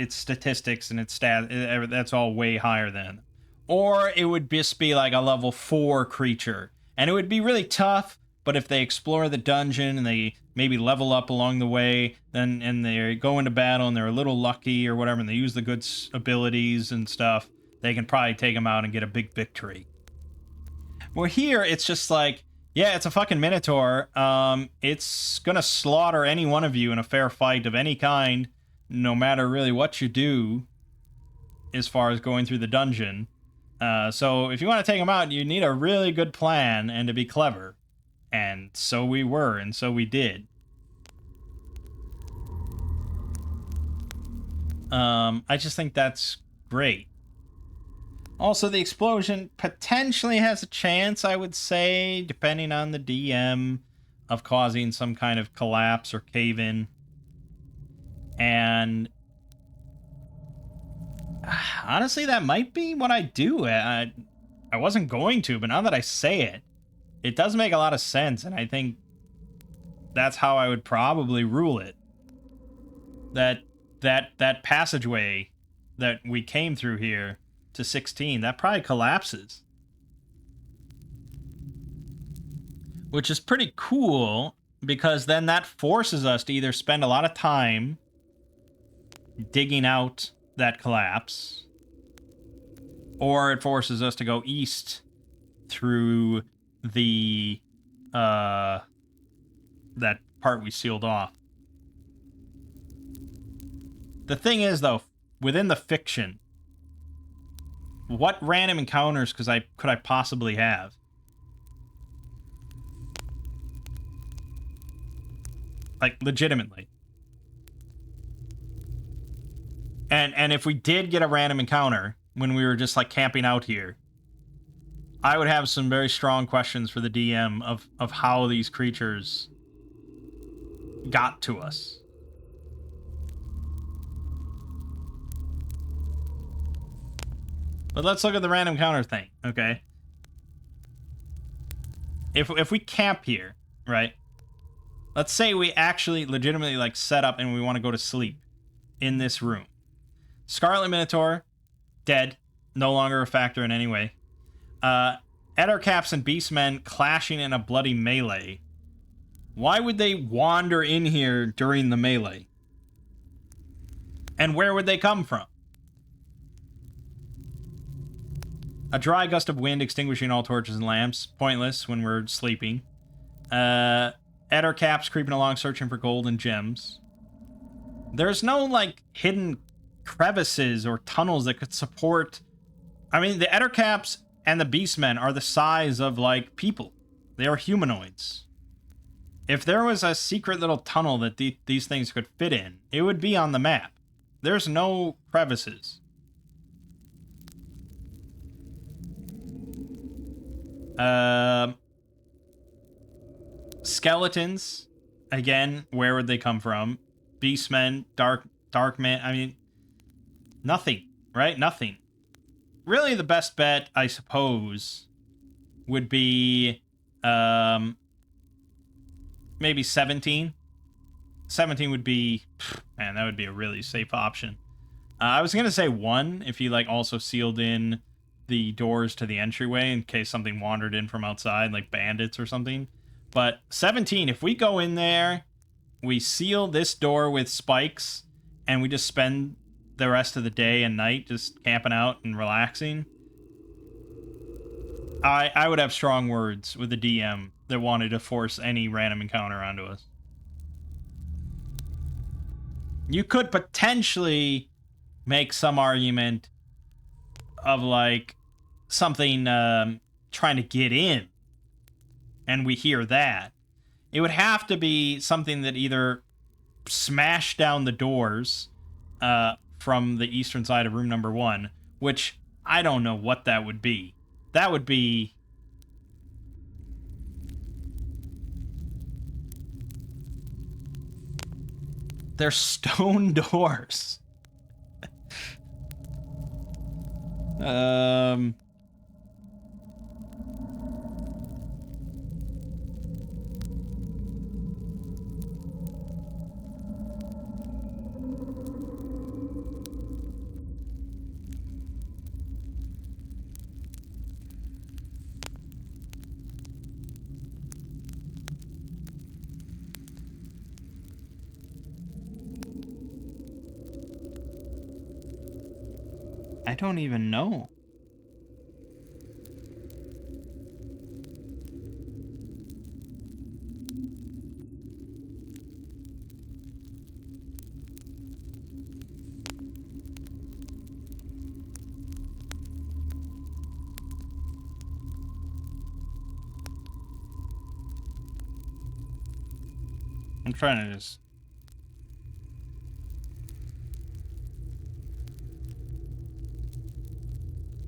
[SPEAKER 1] statistics and its stat, that's all way higher than. Or it would just be like a level 4 creature, and it would be really tough, but if they explore the dungeon and they maybe level up along the way, then and they go into battle and they're a little lucky or whatever, and they use the good abilities and stuff, they can probably take them out and get a big victory. Well, here it's just like, yeah, it's a fucking Minotaur. It's gonna slaughter any one of you in a fair fight of any kind, no matter really what you do as far as going through the dungeon. So if you want to take him out, you need a really good plan and to be clever. And so we were, and so we did. I just think that's great. Also, the explosion potentially has a chance, I would say, depending on the DM, of causing some kind of collapse or cave-in. And honestly, that might be what I do. I wasn't going to, but now that I say it, it does make a lot of sense, and I think that's how I would probably rule it. That passageway that we came through here to 16, that probably collapses. Which is pretty cool, because then that forces us to either spend a lot of time digging out that collapse, or it forces us to go east through the that part we sealed off. The thing is, though, within the fiction, what random encounters could I possibly have? Like, legitimately. And if we did get a random encounter when we were just, like, camping out here, I would have some very strong questions for the DM of how these creatures got to us. But let's look at the random encounter thing, okay? If we camp here, right? Let's say we actually legitimately, like, set up and we want to go to sleep in this room. Scarlet Minotaur, dead. No longer a factor in any way. Ettercaps and Beastmen clashing in a bloody melee. Why would they wander in here during the melee? And where would they come from? A dry gust of wind extinguishing all torches and lamps. Pointless when we're sleeping. Ettercaps creeping along searching for gold and gems. There's no, like, hidden crevices or tunnels that could support... I mean, the Ettercaps and the Beastmen are the size of, like, people. They are humanoids. If there was a secret little tunnel that these things could fit in, it would be on the map. There's no crevices. Skeletons. Again, where would they come from? Beastmen, dark man. I mean, nothing, right? Nothing. Really, the best bet, I suppose, would be maybe 17. 17 would be, man, that would be a really safe option. I was gonna say 1 if you, like, also sealed in the doors to the entryway in case something wandered in from outside, like bandits or something. But 17, if we go in there, we seal this door with spikes, and we just spend the rest of the day and night just camping out and relaxing, I would have strong words with the DM that wanted to force any random encounter onto us. You could potentially make some argument of, like, something trying to get in, and we hear that. It would have to be something that either smashed down the doors from the eastern side of room number 1, which I don't know what that would be. That would be... They're stone doors. I don't even know. I'm trying to just...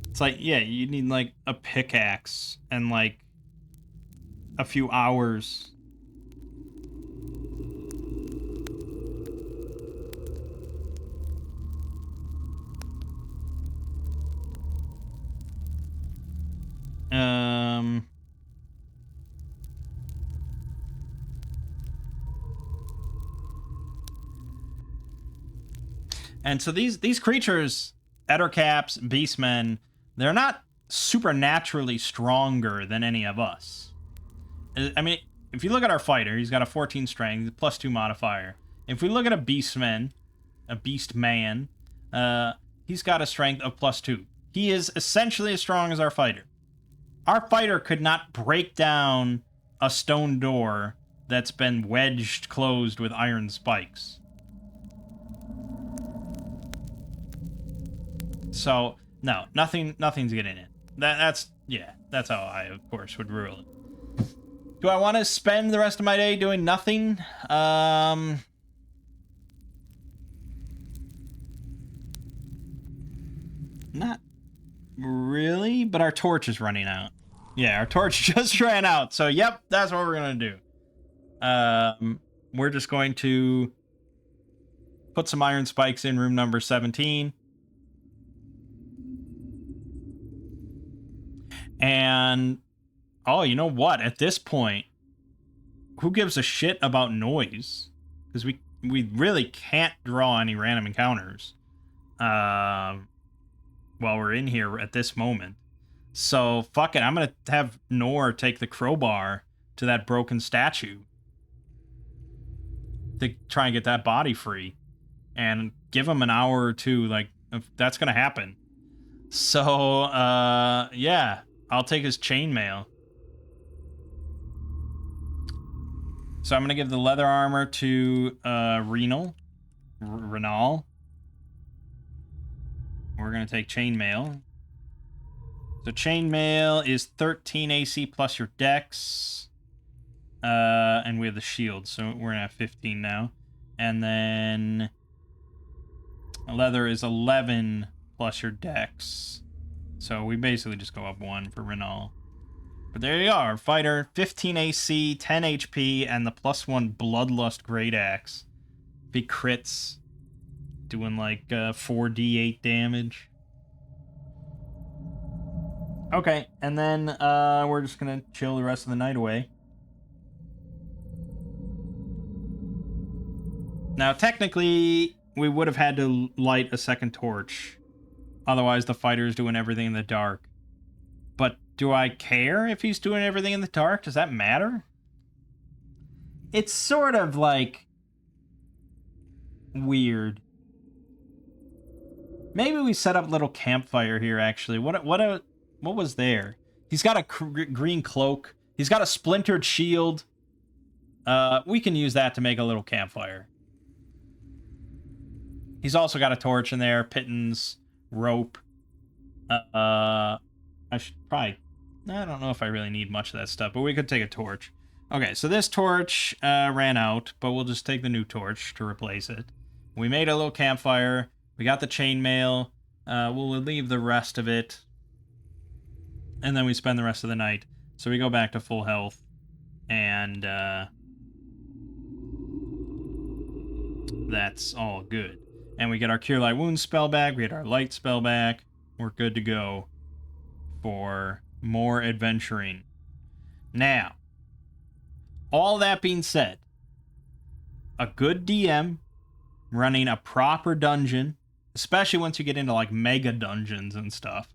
[SPEAKER 1] It's like, yeah, you need, like, a pickaxe and, like, a few hours. And so these creatures, Ettercaps, Beastmen, they're not supernaturally stronger than any of us. I mean, if you look at our fighter, he's got a 14 strength, +2 modifier. If we look at a Beastman, he's got a strength of +2. He is essentially as strong as our fighter. Our fighter could not break down a stone door that's been wedged closed with iron spikes. So, no, nothing's getting in. That's how I, of course, would rule it. Do I want to spend the rest of my day doing nothing? Not really, but our torch is running out. Yeah, our torch just ran out. So, yep, that's what we're going to do. We're just going to put some iron spikes in room number 17. And, oh, you know what? At this point, who gives a shit about noise? Because we really can't draw any random encounters while we're in here at this moment. So, fuck it. I'm going to have Nor take the crowbar to that broken statue to try and get that body free. And give him an hour or two. Like, if that's going to happen. So, yeah. I'll take his chainmail. So I'm going to give the leather armor to Renal. We're going to take chainmail. So chainmail is 13 AC plus your dex. And we have the shield, so we're going to have 15 now. And then leather is 11 plus your dex. So we basically just go up 1 for Renal. But there you are, fighter, 15 AC, 10 HP, and the +1 Bloodlust Great Axe. If he crits, doing like 4d8 damage. Okay, and then we're just gonna chill the rest of the night away. Now, technically, we would have had to light a second torch. Otherwise, the fighter's doing everything in the dark. But do I care if he's doing everything in the dark? Does that matter? It's sort of like weird. Maybe we set up a little campfire here, actually. What was there? He's got a green cloak. He's got a splintered shield. We can use that to make a little campfire. He's also got a torch in there, pittance, rope. I should probably... I don't know if I really need much of that stuff, but we could take a torch. Okay, so this torch ran out, but we'll just take the new torch to replace it. We made a little campfire. We got the chainmail. We'll leave the rest of it. And then we spend the rest of the night. So we go back to full health. And that's all good. And we get our Cure Light Wounds spell back. We get our Light spell back. We're good to go for more adventuring. Now, all that being said, a good DM running a proper dungeon, especially once you get into like mega dungeons and stuff,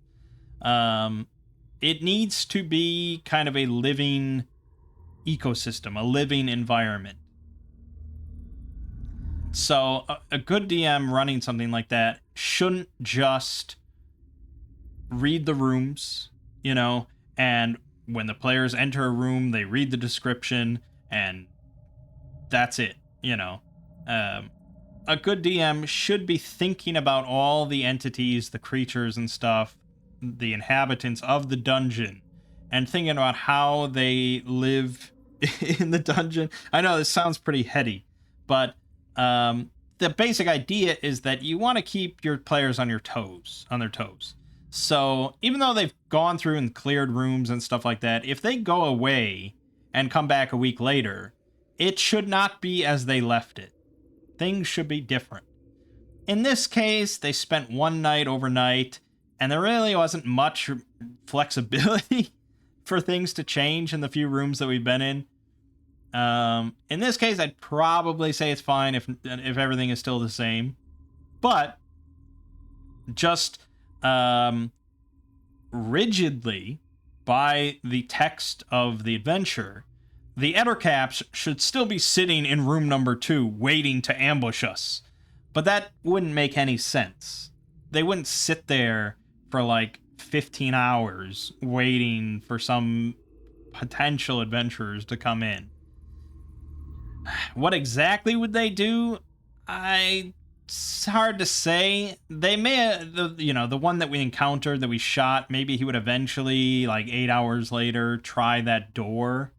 [SPEAKER 1] it needs to be kind of a living ecosystem, a living environment. So a good DM running something like that shouldn't just read the rooms, you know, and when the players enter a room, they read the description, and that's it, you know. A good DM should be thinking about all the entities, the creatures and stuff, the inhabitants of the dungeon, and thinking about how they live in the dungeon. I know this sounds pretty heady, but the basic idea is that you want to keep your players on their toes. So even though they've gone through and cleared rooms and stuff like that, if they go away and come back a week later, it should not be as they left it. Things should be different. In this case, they spent one night overnight, and there really wasn't much flexibility for things to change in the few rooms that we've been in. In this case, I'd probably say it's fine if everything is still the same. But just rigidly by the text of the adventure, the Ettercaps should still be sitting in room number 2 waiting to ambush us. But that wouldn't make any sense. They wouldn't sit there for like 15 hours waiting for some potential adventurers to come in. What exactly would they do? It's hard to say. They may, the one that we encountered, that we shot, maybe he would eventually, like 8 hours later, try that door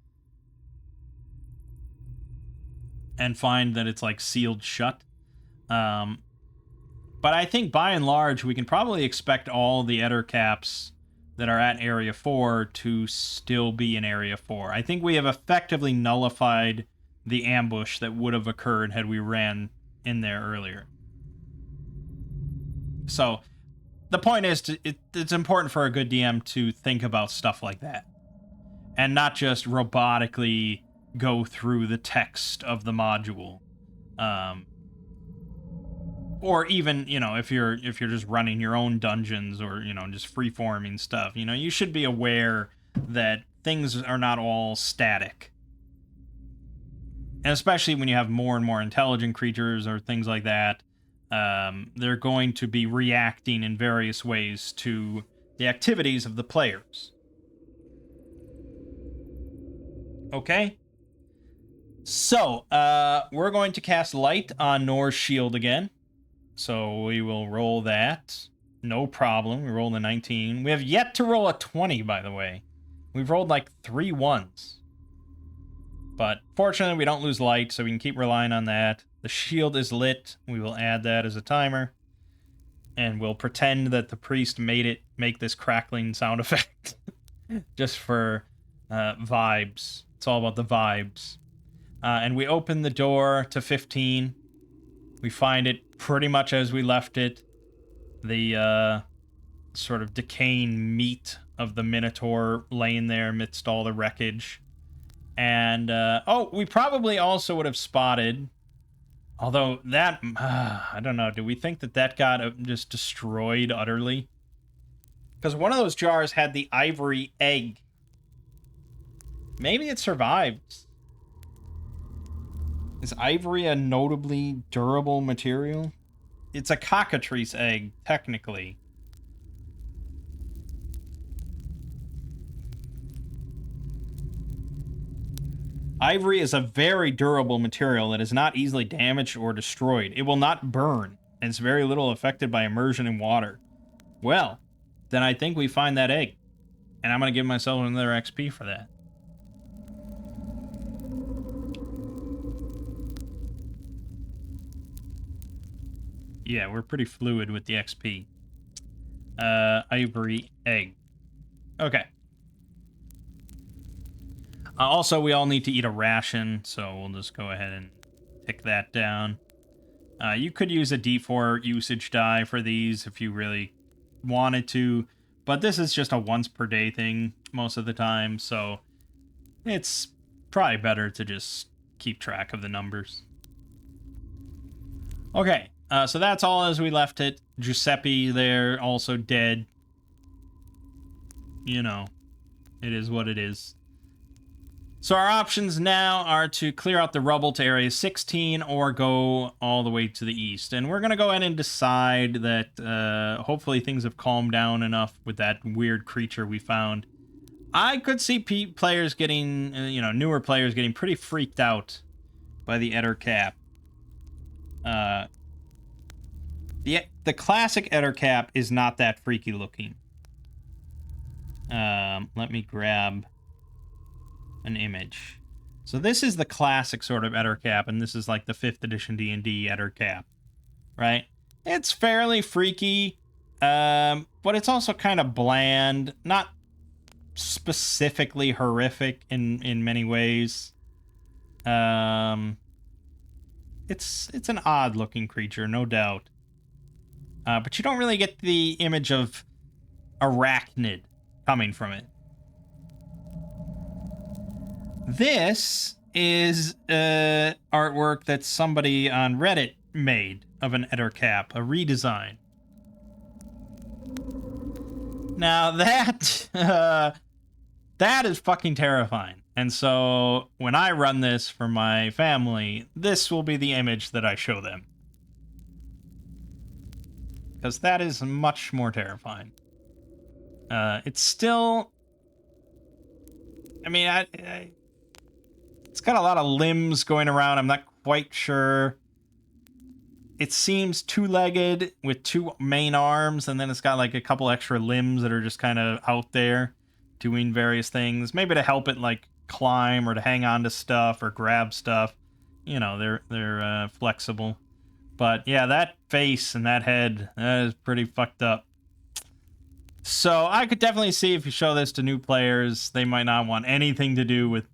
[SPEAKER 1] and find that it's like sealed shut. But I think by and large, we can probably expect all the Ettercaps that are at Area 4 to still be in Area 4. I think we have effectively nullified the ambush that would have occurred had we ran in there earlier. So the point is, it's important for a good DM to think about stuff like that and not just robotically go through the text of the module. Or even, if you're just running your own dungeons or, just free-forming stuff, you should be aware that things are not all static. And especially when you have more and more intelligent creatures or things like that, they're going to be reacting in various ways to the activities of the players. Okay? So, we're going to cast Light on Nor's shield again. So we will roll that. No problem. We rolled a 19. We have yet to roll a 20, by the way. We've rolled like 3 ones. But fortunately, we don't lose light, so we can keep relying on that. The shield is lit. We will add that as a timer. And we'll pretend that the priest make this crackling sound effect. Just for vibes. It's all about the vibes. And we open the door to 15. We find it pretty much as we left it. The sort of decaying meat of the Minotaur laying there amidst all the wreckage. And, we probably also would have spotted, although that, I don't know, do we think that got just destroyed utterly? Because one of those jars had the ivory egg. Maybe it survived. Is ivory a notably durable material? It's a cockatrice egg, technically. Ivory is a very durable material that is not easily damaged or destroyed. It will not burn, and it's very little affected by immersion in water. Well, then I think we find that egg. And I'm going to give myself another XP for that. Yeah, we're pretty fluid with the XP. Ivory egg. Okay. Also, we all need to eat a ration, so we'll just go ahead and tick that down. You could use a D4 usage die for these if you really wanted to, but this is just a once per day thing most of the time, so it's probably better to just keep track of the numbers. Okay, so that's all as we left it. Giuseppe there, also dead. You know, it is what it is. So our options now are to clear out the rubble to Area 16 or go all the way to the east. And we're going to go ahead and decide that hopefully things have calmed down enough with that weird creature we found. I could see players getting, newer players getting pretty freaked out by the Ettercap. The classic Ettercap is not that freaky looking. Let me grab an image. So this is the classic sort of Ettercap, and this is like the 5th edition D&D Ettercap, right? It's fairly freaky, but it's also kind of bland, not specifically horrific in many ways. It's an odd looking creature, no doubt. But you don't really get the image of arachnid coming from it. This is artwork that somebody on Reddit made of an Ettercap, a redesign. Now that that is fucking terrifying. And so when I run this for my family, this will be the image that I show them. Because that is much more terrifying. It's still... I mean, it's got a lot of limbs going around. I'm not quite sure. It seems two-legged with two main arms, and then it's got like a couple extra limbs that are just kind of out there doing various things. Maybe to help it like climb or to hang on to stuff or grab stuff. You know, they're flexible. But yeah, that face and that head, that is pretty fucked up. So I could definitely see if you show this to new players, they might not want anything to do with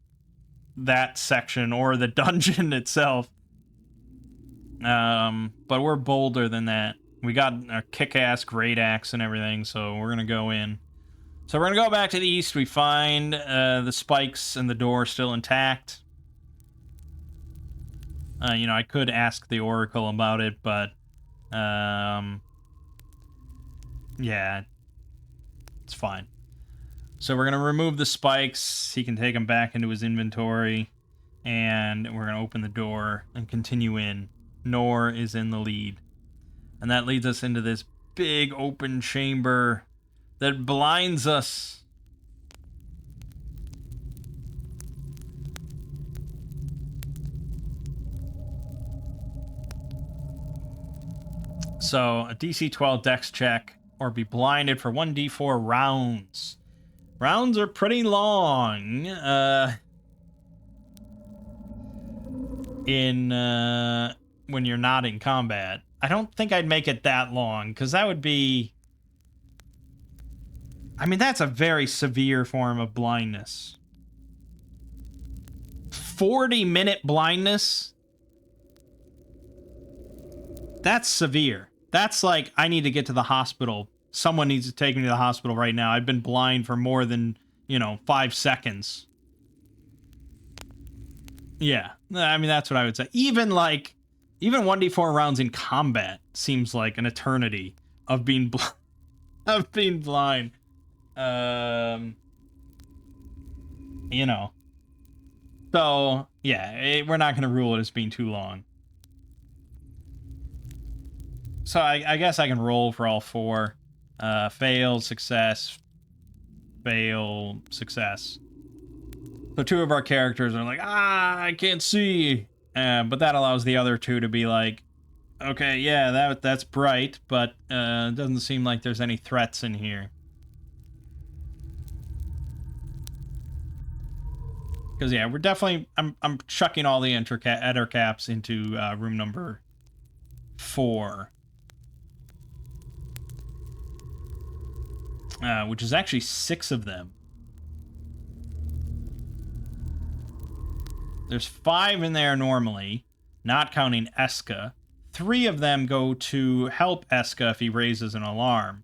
[SPEAKER 1] that section or the dungeon itself. But we're bolder than that. We got our kick-ass great axe and everything, so we're gonna go in. So we're gonna go back to the east. We find the spikes and the door still intact. You know, I could ask the Oracle about it, but yeah, it's fine. So we're gonna remove the spikes. He can take them back into his inventory, and we're gonna open the door and continue in. Nor is in the lead. And that leads us into this big open chamber that blinds us. So, a DC 12 dex check, or be blinded for 1d4 rounds. Rounds are pretty long. When you're not in combat. I don't think I'd make it that long, because that would be... I mean, that's a very severe form of blindness. 40-minute blindness? That's severe. That's like, I need to get to the hospital. Someone needs to take me to the hospital right now. I've been blind for more than, 5 seconds. Yeah, I mean, that's what I would say. Even 1d4 rounds in combat seems like an eternity of being blind. So, yeah, we're not going to rule it as being too long. So I guess I can roll for all four. Fail, success, fail, success. So two of our characters are like, I can't see. But that allows the other two to be like, okay, yeah, that's bright, but it doesn't seem like there's any threats in here. Because, yeah, we're definitely... I'm chucking all the enter caps into room number 4. Which is actually 6 of them. There's 5 in there normally, not counting Eska. 3 of them go to help Eska if he raises an alarm.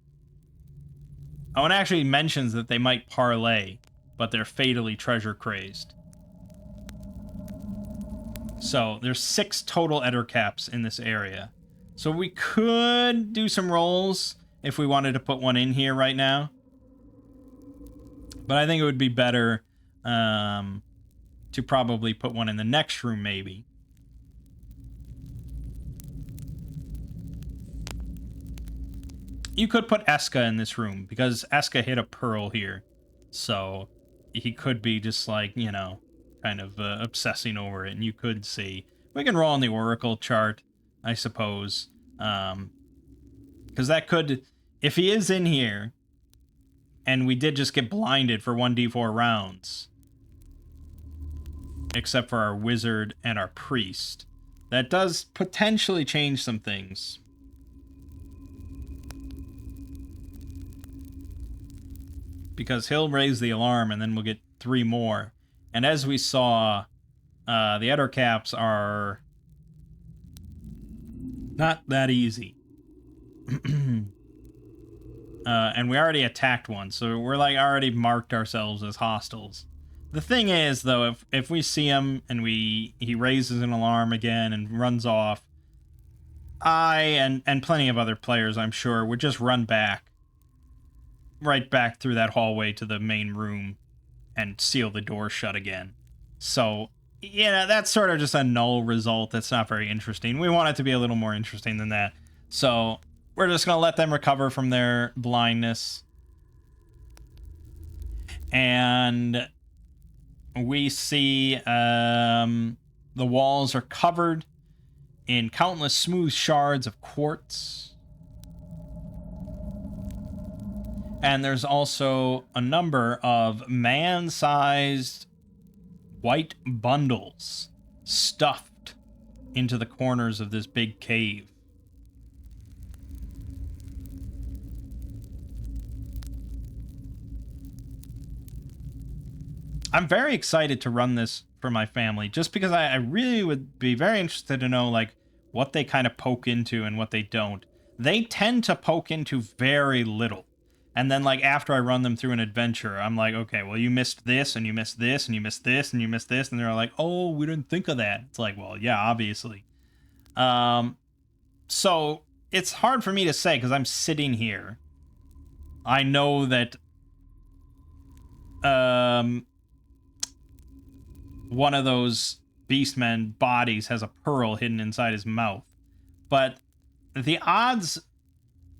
[SPEAKER 1] Oh, and actually mentions that they might parlay, but they're fatally treasure crazed. So there's 6 total eder caps in this area. So we could do some rolls if we wanted to put one in here right now. But I think it would be better to probably put one in the next room, maybe. You could put Eska in this room, because Eska hit a pearl here. So he could be just like, kind of obsessing over it, and you could see. We can roll on the Oracle chart, I suppose. Because that could... If he is in here, and we did just get blinded for 1d4 rounds, except for our wizard and our priest, that does potentially change some things. Because he'll raise the alarm, and then we'll get 3 more. And as we saw, the eder caps are not that easy. And we already attacked one, so we're already marked ourselves as hostiles. The thing is, though, if we see him and he raises an alarm again and runs off, I and plenty of other players, I'm sure, would just run back. right back through that hallway to the main room and seal the door shut again. So, yeah, that's sort of just a null result. That's not very interesting. We want it to be a little more interesting than that. So, we're just going to let them recover from their blindness. And we see the walls are covered in countless smooth shards of quartz. And there's also a number of man-sized white bundles stuffed into the corners of this big cave. I'm very excited to run this for my family, just because I really would be very interested to know, like, what they kind of poke into and what they don't. They tend to poke into very little. And then, like, after I run them through an adventure, I'm like, okay, well, you missed this, and you missed this, and you missed this, and you missed this. And they're like, oh, we didn't think of that. It's like, well, yeah, obviously. So it's hard for me to say, because I'm sitting here. I know that one of those beastmen bodies has a pearl hidden inside his mouth. But the odds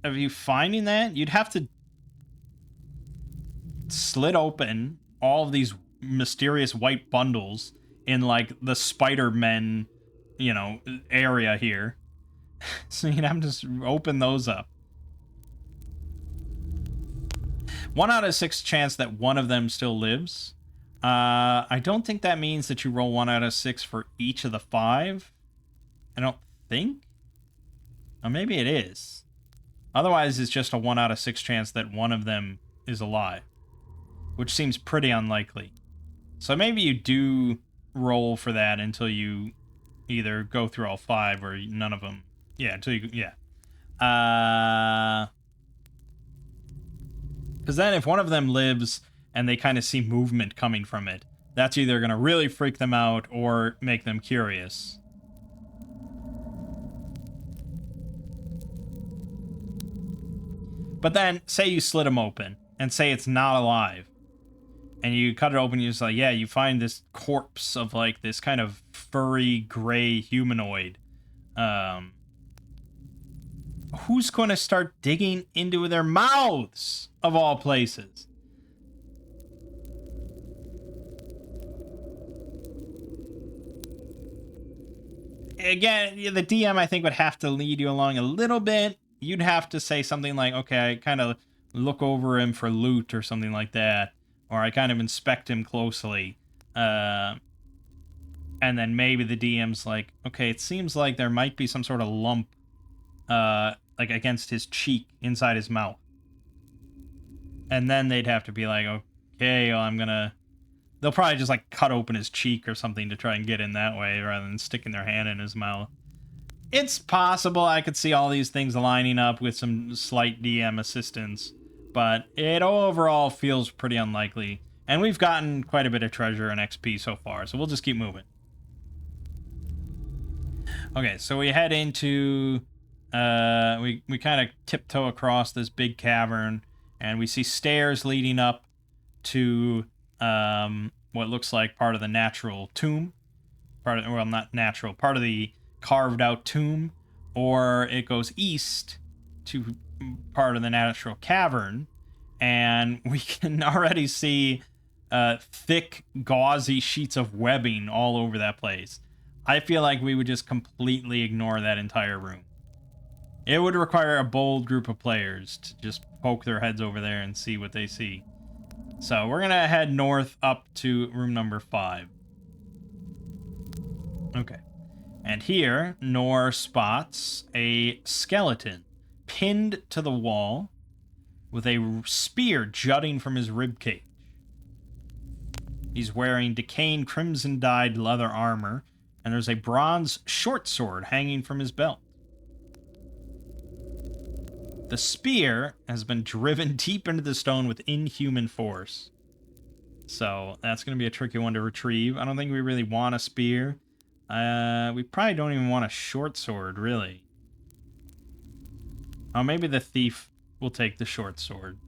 [SPEAKER 1] of you finding that, you'd have to slit open all of these mysterious white bundles in, like, the Spider-Men, area here. So you'd have to just open those up. 1 out of 6 chance that one of them still lives. I don't think that means that you roll 1 out of 6 for each of the 5. I don't think. Or maybe it is. Otherwise, it's just a 1 out of 6 chance that one of them is alive, which seems pretty unlikely. So maybe you do roll for that until you either go through all 5 or none of them. Yeah, until you... Yeah. Because then if one of them lives and they kind of see movement coming from it, that's either going to really freak them out or make them curious. But then, say you slit them open, and say it's not alive, and you cut it open, you're just like, yeah, you find this corpse of, like, this kind of furry, gray humanoid. Who's going to start digging into their mouths, of all places? Again, the DM, I think, would have to lead you along a little bit. You'd have to say something like, okay, I kind of look over him for loot or something like that. Or I kind of inspect him closely. And then maybe the DM's like, okay, it seems like there might be some sort of lump, like, against his cheek, inside his mouth. And then they'd have to be like, okay, well, I'm gonna... They'll probably just, like, cut open his cheek or something to try and get in that way, rather than sticking their hand in his mouth. It's possible I could see all these things lining up with some slight DM assistance, but it overall feels pretty unlikely. And we've gotten quite a bit of treasure and XP so far, so we'll just keep moving. Okay, so we head into... we kind of tiptoe across this big cavern, and we see stairs leading up to what looks like part of the natural tomb. Well, not natural, part of the carved out tomb, or it goes east to part of the natural cavern, and we can already see thick, gauzy sheets of webbing all over that place. I feel like we would just completely ignore that entire room. It would require a bold group of players to just poke their heads over there and see what they see. So we're going to head north up to room number 5. Okay. And here, Nor spots a skeleton pinned to the wall with a spear jutting from his ribcage. He's wearing decaying crimson-dyed leather armor, and there's a bronze short sword hanging from his belt. The spear has been driven deep into the stone with inhuman force. So that's going to be a tricky one to retrieve. I don't think we really want a spear. We probably don't even want a short sword, really. Oh, maybe the thief will take the short sword.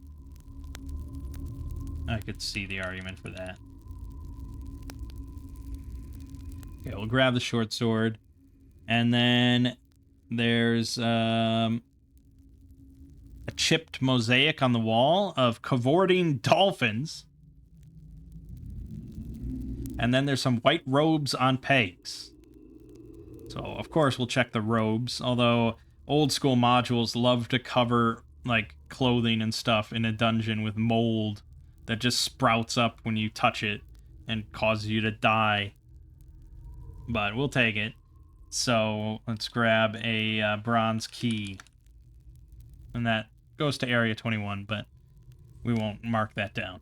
[SPEAKER 1] I could see the argument for that. Okay, we'll grab the short sword. And then there's a chipped mosaic on the wall of cavorting dolphins. And then there's some white robes on pegs. So, of course, we'll check the robes, although old school modules love to cover, like, clothing and stuff in a dungeon with mold that just sprouts up when you touch it and causes you to die. But we'll take it. So, let's grab a bronze key. And that goes to Area 21, but we won't mark that down.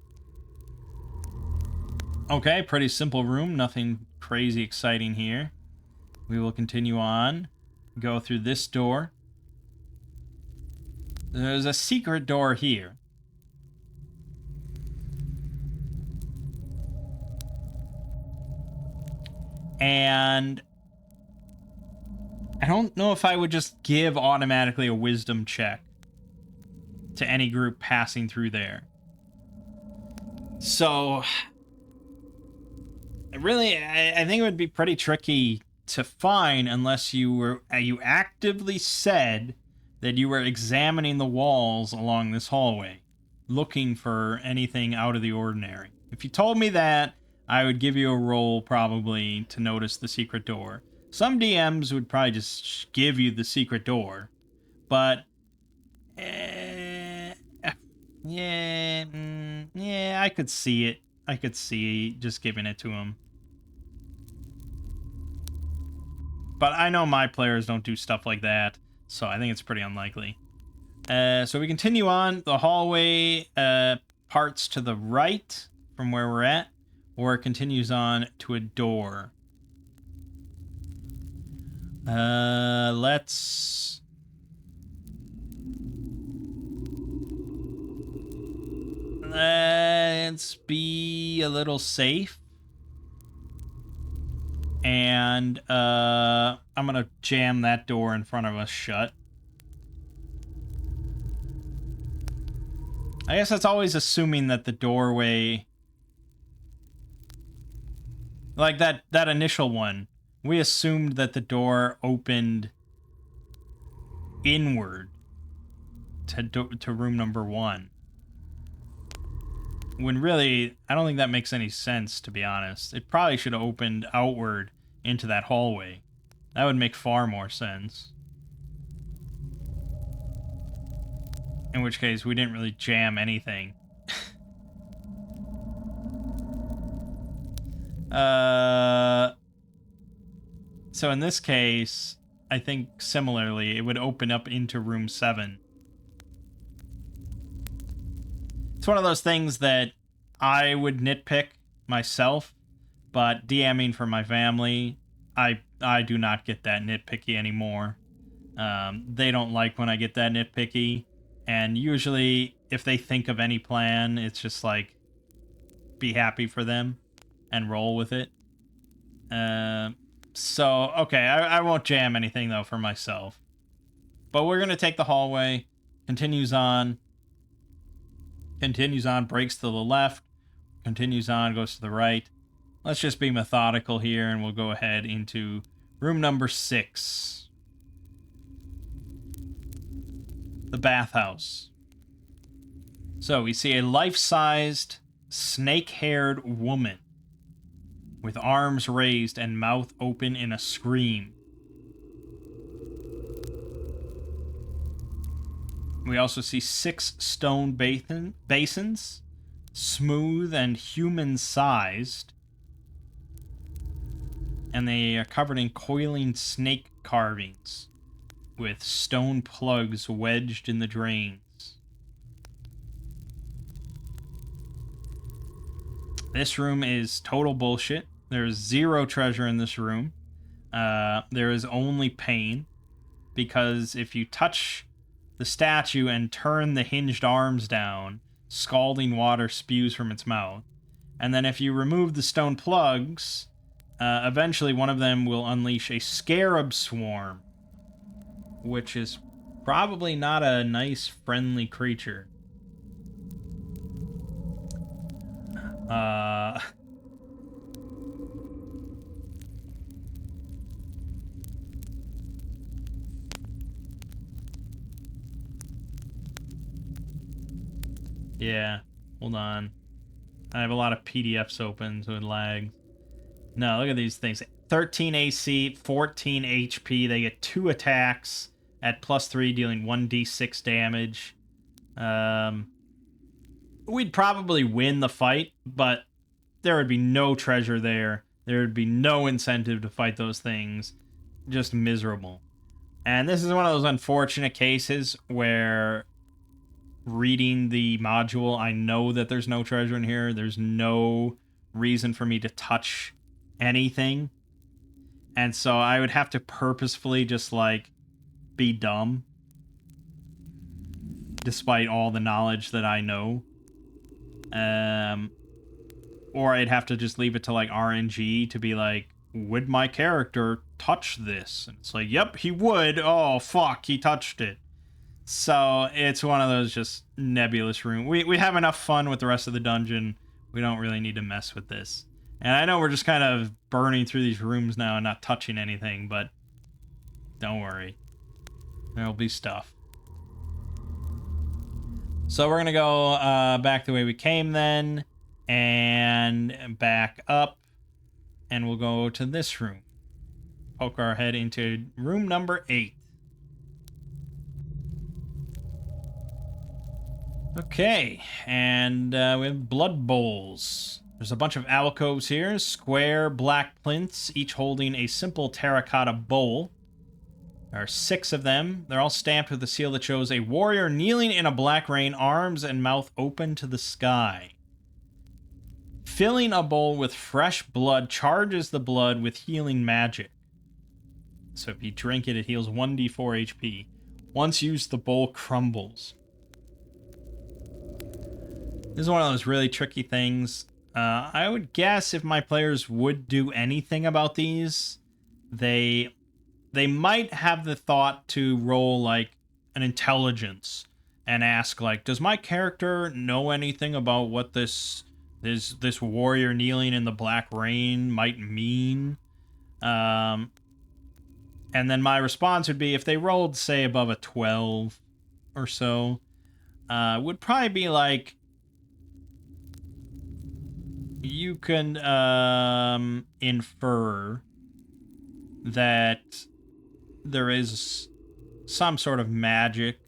[SPEAKER 1] Okay, pretty simple room. Nothing crazy exciting here. We will continue on. Go through this door. There's a secret door here. And I don't know if I would just give automatically a wisdom check to any group passing through there. So, really, I think it would be pretty tricky to find unless you actively said that you were examining the walls along this hallway, looking for anything out of the ordinary. If you told me that, I would give you a roll probably to notice the secret door. Some DMs would probably just give you the secret door, but yeah, I could see it. I could see just giving it to him. But I know my players don't do stuff like that, so I think it's pretty unlikely. So we continue on. The hallway parts to the right from where we're at, or it continues on to a door. Let's be a little safe. And I'm gonna jam that door in front of us shut. I guess that's always assuming that the doorway, like that initial one, we assumed that the door opened inward to room number 1. When really, I don't think that makes any sense, to be honest. It probably should have opened outward into that hallway. That would make far more sense. In which case, we didn't really jam anything. So in this case, I think similarly, it would open up into room 7. It's one of those things that I would nitpick myself, but DMing for my family, I do not get that nitpicky anymore. They don't like when I get that nitpicky, and usually if they think of any plan, it's just like, be happy for them and roll with it. So, okay, I won't jam anything though for myself. But we're gonna take the hallway, continues on, breaks to the left, continues on, goes to the right. Let's just be methodical here, and we'll go ahead into room number 6. The bathhouse. So we see a life-sized, snake-haired woman with arms raised and mouth open in a scream. We also see 6 stone basins, smooth and human-sized, and they are covered in coiling snake carvings with stone plugs wedged in the drains. This room is total bullshit. There's 0 treasure in this room. There is only pain, because if you touch the statue and turn the hinged arms down, scalding water spews from its mouth. And then if you remove the stone plugs, eventually one of them will unleash a scarab swarm, which is probably not a nice, friendly creature. Uh... Yeah, hold on. I have a lot of PDFs open, so it lags. No, look at these things. 13 AC, 14 HP. They get 2 attacks at +3, dealing 1d6 damage. We'd probably win the fight, but there would be no treasure there. There would be no incentive to fight those things. Just miserable. And this is one of those unfortunate cases where reading the module, I know that there's no treasure in here. There's no reason for me to touch anything. And so I would have to purposefully just, like, be dumb. Despite all the knowledge that I know. Or I'd have to just leave it to, like, RNG to be like, would my character touch this? And it's like, yep, he would. Oh, fuck, he touched it. So it's one of those just nebulous rooms. We have enough fun with the rest of the dungeon. We don't really need to mess with this. And I know we're just kind of burning through these rooms now and not touching anything, but don't worry. There'll be stuff. So we're going to go back the way we came then, and back up, and we'll go to this room. Poke our head into room number 8. Okay, and we have blood bowls. There's a bunch of alcoves here, square black plinths, each holding a simple terracotta bowl. There are 6 of them. They're all stamped with a seal that shows a warrior kneeling in a black rain, arms and mouth open to the sky. Filling a bowl with fresh blood charges the blood with healing magic. So if you drink it, it heals 1d4 HP. Once used, the bowl crumbles. This is one of those really tricky things. I would guess if my players would do anything about these, they might have the thought to roll, like, an intelligence and ask, like, does my character know anything about what this warrior kneeling in the black rain might mean? And then my response would be, if they rolled, say, above a 12 or so, would probably be like, you can infer that there is some sort of magic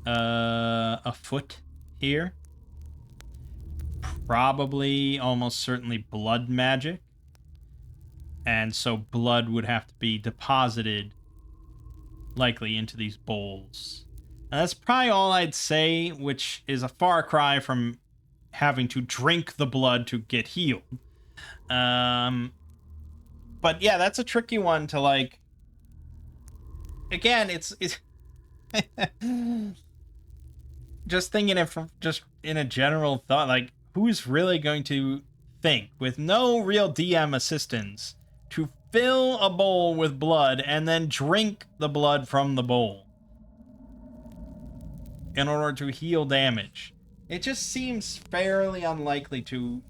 [SPEAKER 1] afoot here. Probably, almost certainly blood magic. And so blood would have to be deposited, likely, into these bowls. And that's probably all I'd say, which is a far cry from having to drink the blood to get healed. But yeah, that's a tricky one to, like... Again, it's just thinking it from just in a general thought, like, who's really going to think, with no real DM assistance, to fill a bowl with blood and then drink the blood from the bowl in order to heal damage? It just seems fairly unlikely to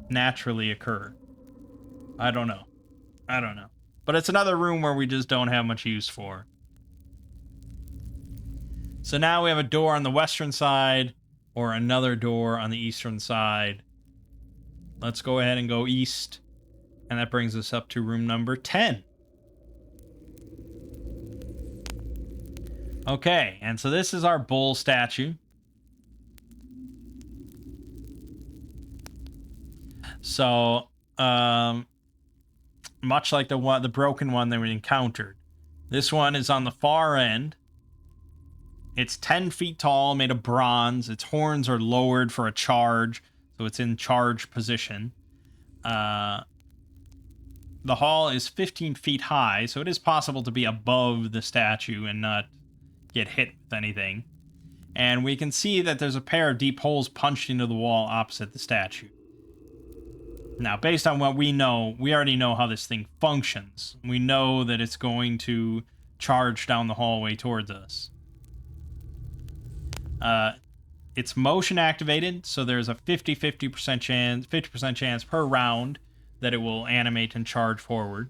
[SPEAKER 1] naturally occur. I don't know. But it's another room where we just don't have much use for. So now we have a door on the western side, or another door on the eastern side. Let's go ahead and go east. And that brings us up to room number 10. Okay, and so this is our bull statue. So, much like the broken one that we encountered, this one is on the far end. It's 10 feet tall, made of bronze. Its horns are lowered for a charge, so it's in charge position. The hall is 15 feet high, so it is possible to be above the statue and not get hit with anything. And we can see that there's a pair of deep holes punched into the wall opposite the statue. Now, based on what we know, we already know how this thing functions. We know that it's going to charge down the hallway towards us. It's motion activated, so there's a 50% chance per round that it will animate and charge forward.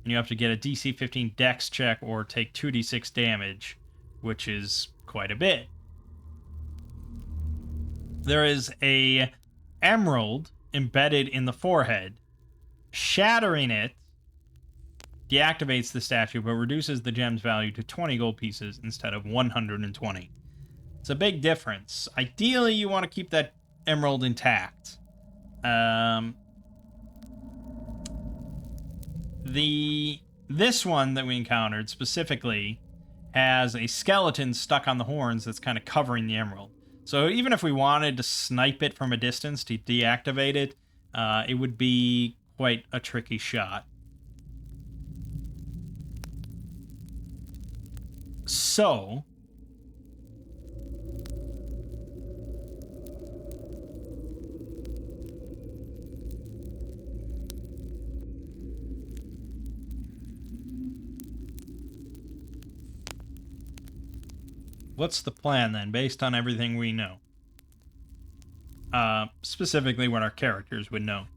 [SPEAKER 1] And you have to get a DC 15 Dex check or take 2d6 damage, which is quite a bit. There is a emerald embedded in the forehead. Shattering it deactivates the statue, but reduces the gem's value to 20 gold pieces instead of 120. It's a big difference. Ideally, you want to keep that emerald intact. This one that we encountered specifically has a skeleton stuck on the horns that's kind of covering the emerald. So even if we wanted to snipe it from a distance to deactivate it, it would be quite a tricky shot. So what's the plan then, based on everything we know? Specifically what our characters would know.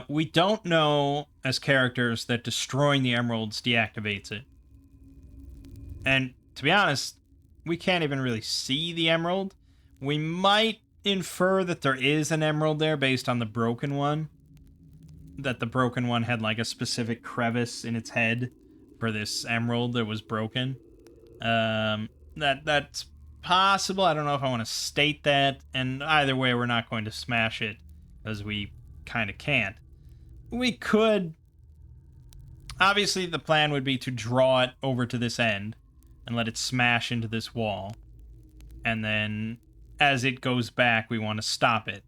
[SPEAKER 1] We don't know as characters that destroying the emeralds deactivates it. And to be honest, we can't even really see the emerald. We might infer that there is an emerald there based on the broken one. That the broken one had like a specific crevice in its head for this emerald that was broken. That's possible. I don't know if I want to state that. And either way, we're not going to smash it because we kind of can't. We could. Obviously, the plan would be to draw it over to this end and let it smash into this wall. And then, as it goes back, we want to stop it.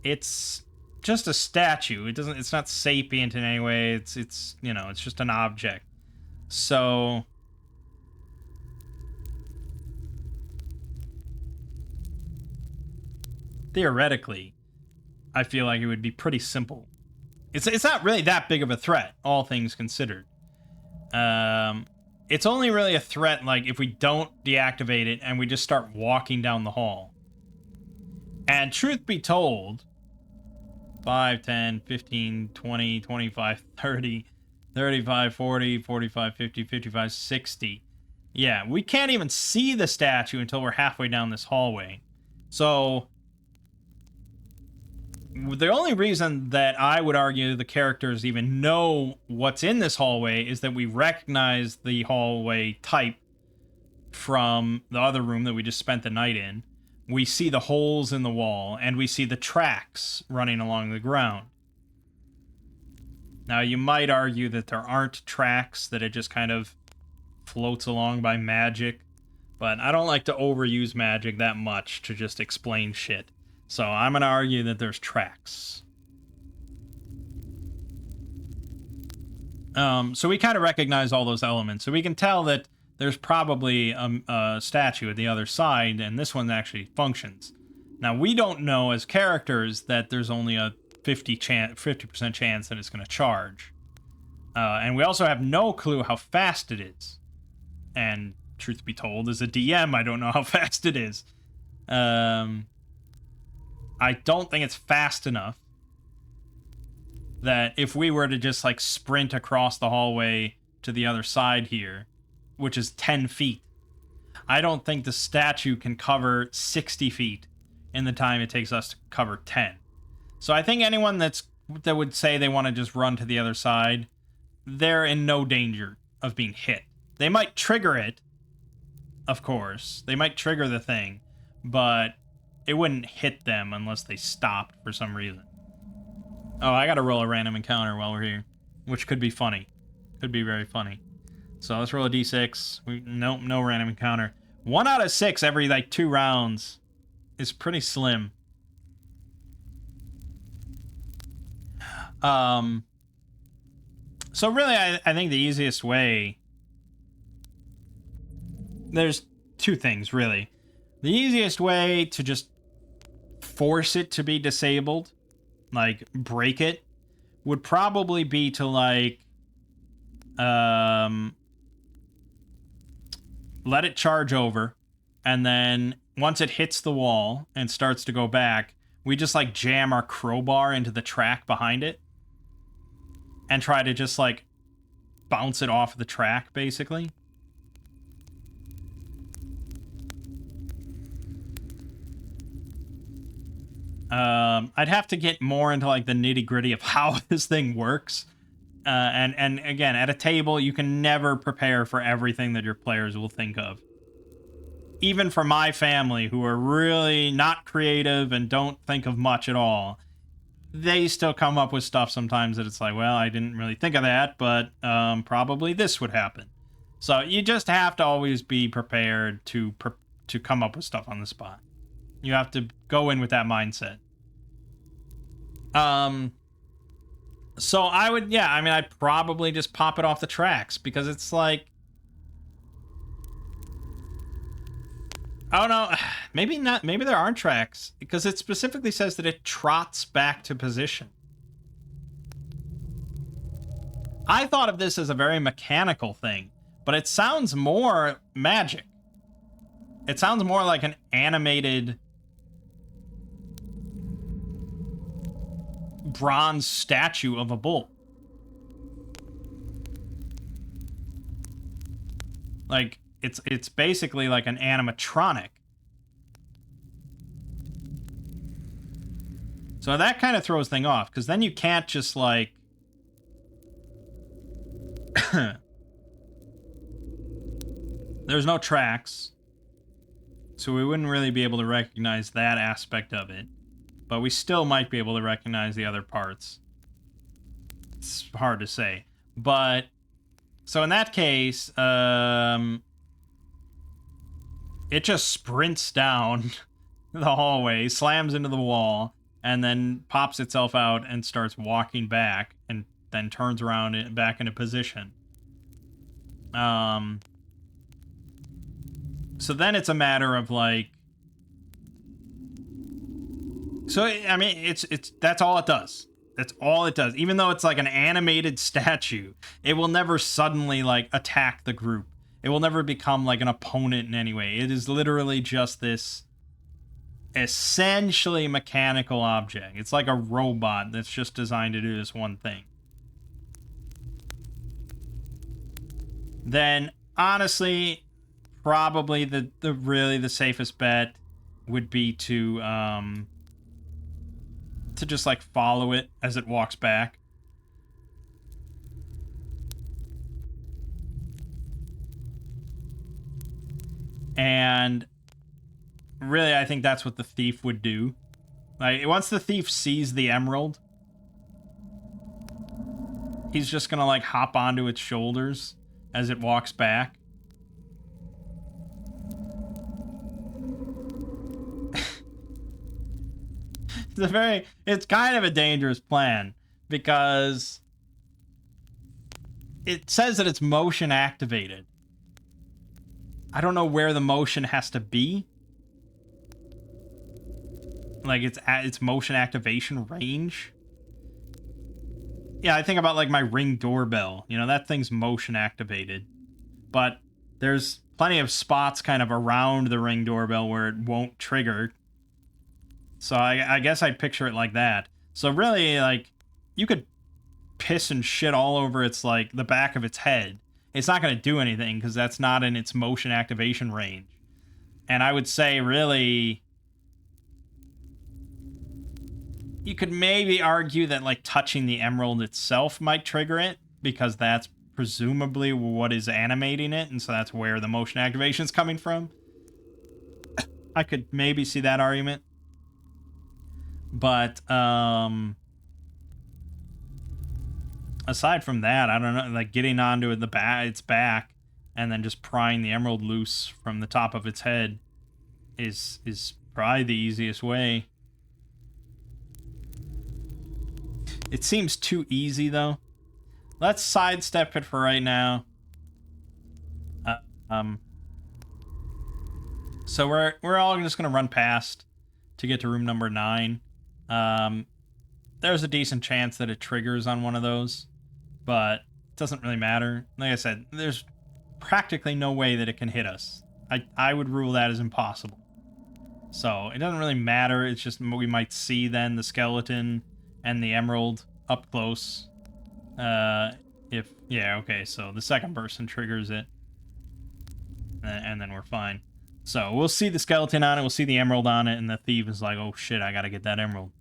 [SPEAKER 1] It's just a statue. It's not sapient in any way. It's just an object. So theoretically, I feel like it would be pretty simple. It's not really that big of a threat, all things considered. It's only really a threat, like, if we don't deactivate it and we just start walking down the hall. And truth be told, 5, 10, 15, 20, 25, 30, 35, 40, 45, 50, 55, 60. Yeah, we can't even see the statue until we're halfway down this hallway. So the only reason that I would argue the characters even know what's in this hallway is that we recognize the hallway type from the other room that we just spent the night in. We see the holes in the wall, and we see the tracks running along the ground. Now, you might argue that there aren't tracks, that it just kind of floats along by magic, but I don't like to overuse magic that much to just explain shit. So I'm going to argue that there's tracks. So we kind of recognize all those elements. So we can tell that there's probably a statue at the other side, and this one actually functions. Now, we don't know as characters that there's only a 50% chance that it's going to charge. And we also have no clue how fast it is. And truth be told, as a DM, I don't know how fast it is. I don't think it's fast enough that if we were to just, like, sprint across the hallway to the other side here, which is 10 feet, I don't think the statue can cover 60 feet in the time it takes us to cover 10. So I think anyone that would say they want to just run to the other side, they're in no danger of being hit. They might trigger it, of course. They might trigger the thing, but it wouldn't hit them unless they stopped for some reason. Oh, I gotta roll a random encounter while we're here, which could be funny. Could be very funny. So let's roll a d6. Nope, no random encounter. 1 out of 6 every, like, 2 rounds is pretty slim. So really, I think the easiest way... There's 2 things, really. The easiest way to just force it to be disabled, like, break it, would probably be to, like, let it charge over, And then once it hits the wall and starts to go back, we just like jam our crowbar into the track behind it and try to just like bounce it off the track, basically. I'd have to get more into like the nitty gritty of how this thing works. And again, at a table, you can never prepare for everything that your players will think of. Even for my family, who are really not creative and don't think of much at all, they still come up with stuff sometimes that it's like, well, I didn't really think of that, but probably this would happen. So you just have to always be prepared to come up with stuff on the spot. You have to go in with that mindset. So I would, yeah, I mean, I'd probably just pop it off the tracks because it's like, I don't know, maybe not, maybe there aren't tracks because it specifically says that it trots back to position. I thought of this as a very mechanical thing, but it sounds more magic. It sounds more like an animated bronze statue of a bull. Like, it's basically like an animatronic. So that kind of throws things off, because then you can't just like... There's no tracks. So we wouldn't really be able to recognize that aspect of it. But we still might be able to recognize the other parts. It's hard to say. But, so in that case, it just sprints down the hallway, slams into the wall, and then pops itself out and starts walking back, and then turns around and back into position. So then it's a matter of like... So, I mean, it's that's all it does. That's all it does. Even though it's like an animated statue, it will never suddenly like attack the group. It will never become like an opponent in any way. It is literally just this essentially mechanical object. It's like a robot that's just designed to do this one thing. Then, honestly, probably the safest bet would be to just like follow it as it walks back. And really, I think that's what the thief would do. Like, once the thief sees the emerald, he's just gonna like hop onto its shoulders as it walks back. It's kind of a dangerous plan because it says that it's motion activated. I don't know where the motion has to be. Like, it's at its motion activation range. Yeah, I think about like my Ring doorbell. You know, that thing's motion activated. But there's plenty of spots kind of around the Ring doorbell where it won't trigger. So I guess I'd picture it like that. So really, like, you could piss and shit all over its, like, the back of its head. It's not going to do anything because that's not in its motion activation range. And I would say, really, you could maybe argue that, like, touching the emerald itself might trigger it because that's presumably what is animating it. And so that's where the motion activation is coming from. I could maybe see that argument. But, aside from that, I don't know, like getting onto its back and then just prying the emerald loose from the top of its head is probably the easiest way. It seems too easy, though. Let's sidestep it for right now. So we're all just gonna run past to get to room number 9. There's a decent chance that it triggers on one of those, but it doesn't really matter. Like I said, there's practically no way that it can hit us. I would rule that as impossible. So it doesn't really matter. It's just we might see then the skeleton and the emerald up close. Okay, so the second person triggers it, and then we're fine. So we'll see the skeleton on it, we'll see the emerald on it, and the thief is like, oh shit, I gotta get that emerald.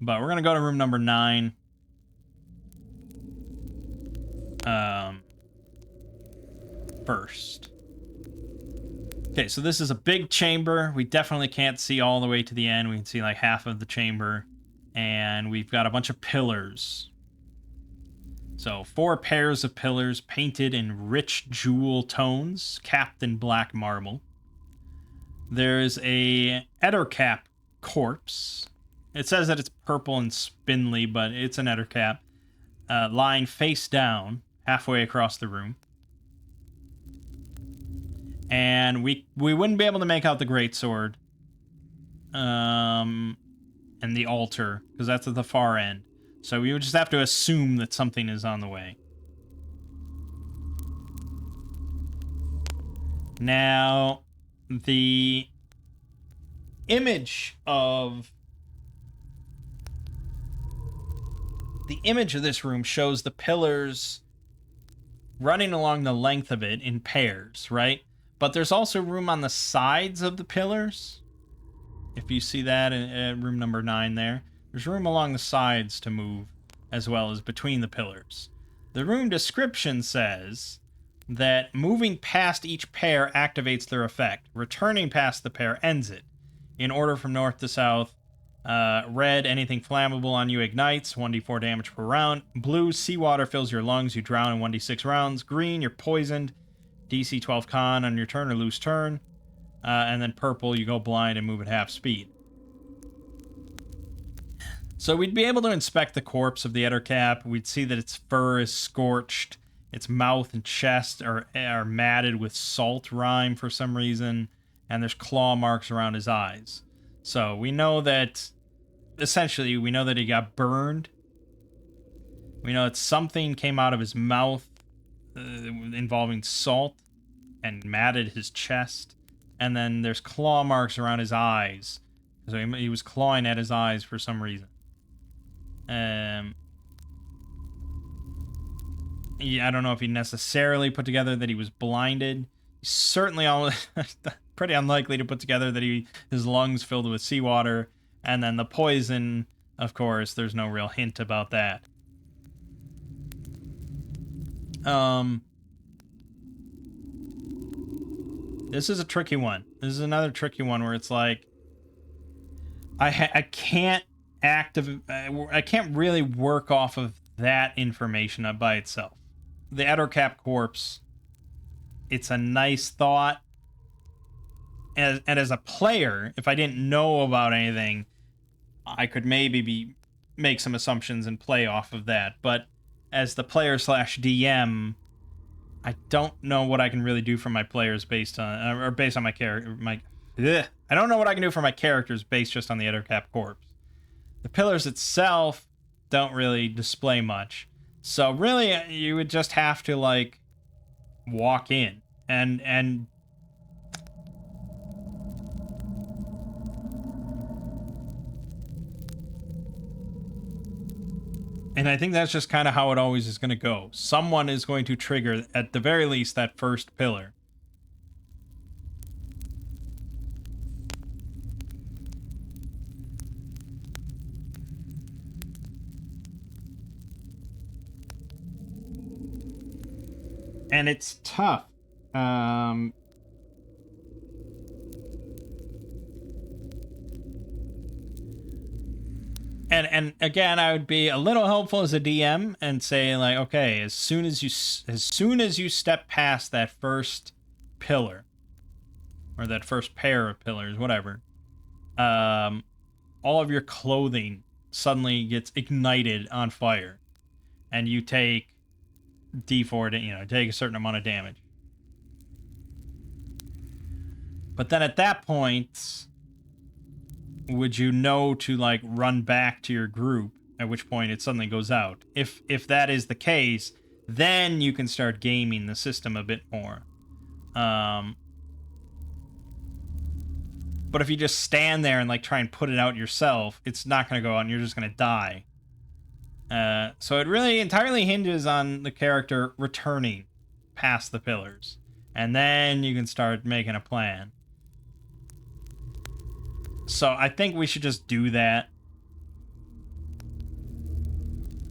[SPEAKER 1] But we're gonna go to room number 9. First. Okay, so this is a big chamber. We definitely can't see all the way to the end. We can see like half of the chamber. And we've got a bunch of pillars. So 4 pairs of pillars painted in rich jewel tones, capped in black marble. There's a Ettercap corpse. It says that it's purple and spindly, but it's an Ettercap. Lying face down, halfway across the room. And we wouldn't be able to make out the greatsword. And the altar, because that's at the far end. So we would just have to assume that something is on the way. Now, the image of this room shows the pillars running along the length of it in pairs, right? But there's also room on the sides of the pillars. If you see that in room number 9 there. There's room along the sides to move, as well as between the pillars. The room description says that moving past each pair activates their effect. Returning past the pair ends it. In order from north to south, red, anything flammable on you ignites, 1d4 damage per round. Blue, seawater fills your lungs, you drown in 1d6 rounds. Green, you're poisoned, DC 12 con on your turn or lose turn. And then purple, you go blind and move at half speed. So we'd be able to inspect the corpse of the Ettercap. We'd see that its fur is scorched. Its mouth and chest are matted with salt rime for some reason. And there's claw marks around his eyes. So we know that, essentially, we know that he got burned. We know that something came out of his mouth involving salt and matted his chest. And then there's claw marks around his eyes. So he was clawing at his eyes for some reason. Yeah, I don't know if he necessarily put together that he was blinded. He's certainly pretty unlikely to put together that his lungs filled with seawater. And then the poison, of course, there's no real hint about that. This is a tricky one. This is another tricky one where it's like, I can't really work off of that information by itself. The Ettercap corpse, it's a nice thought. And as a player, if I didn't know about anything, I could maybe make some assumptions and play off of that. But as the player/DM, I don't know what I can really do for my players based on my character. I don't know what I can do for my characters based just on the Ettercap corpse. The pillars itself don't really display much. So really, you would just have to, like, walk in. And I think that's just kind of how it always is going to go. Someone is going to trigger, at the very least, that first pillar. And it's tough. And again, I would be a little helpful as a DM and say, like, okay, as soon as you step past that first pillar, or that first pair of pillars, whatever, all of your clothing suddenly gets ignited on fire, and you take D4, take a certain amount of damage. But then at that point, would you know to, like, run back to your group, at which point it suddenly goes out? If that is the case, then you can start gaming the system a bit more. But if you just stand there and like try and put it out yourself, it's not going to go out and you're just going to die. So it really entirely hinges on the character returning past the pillars. And then you can start making a plan. So I think we should just do that.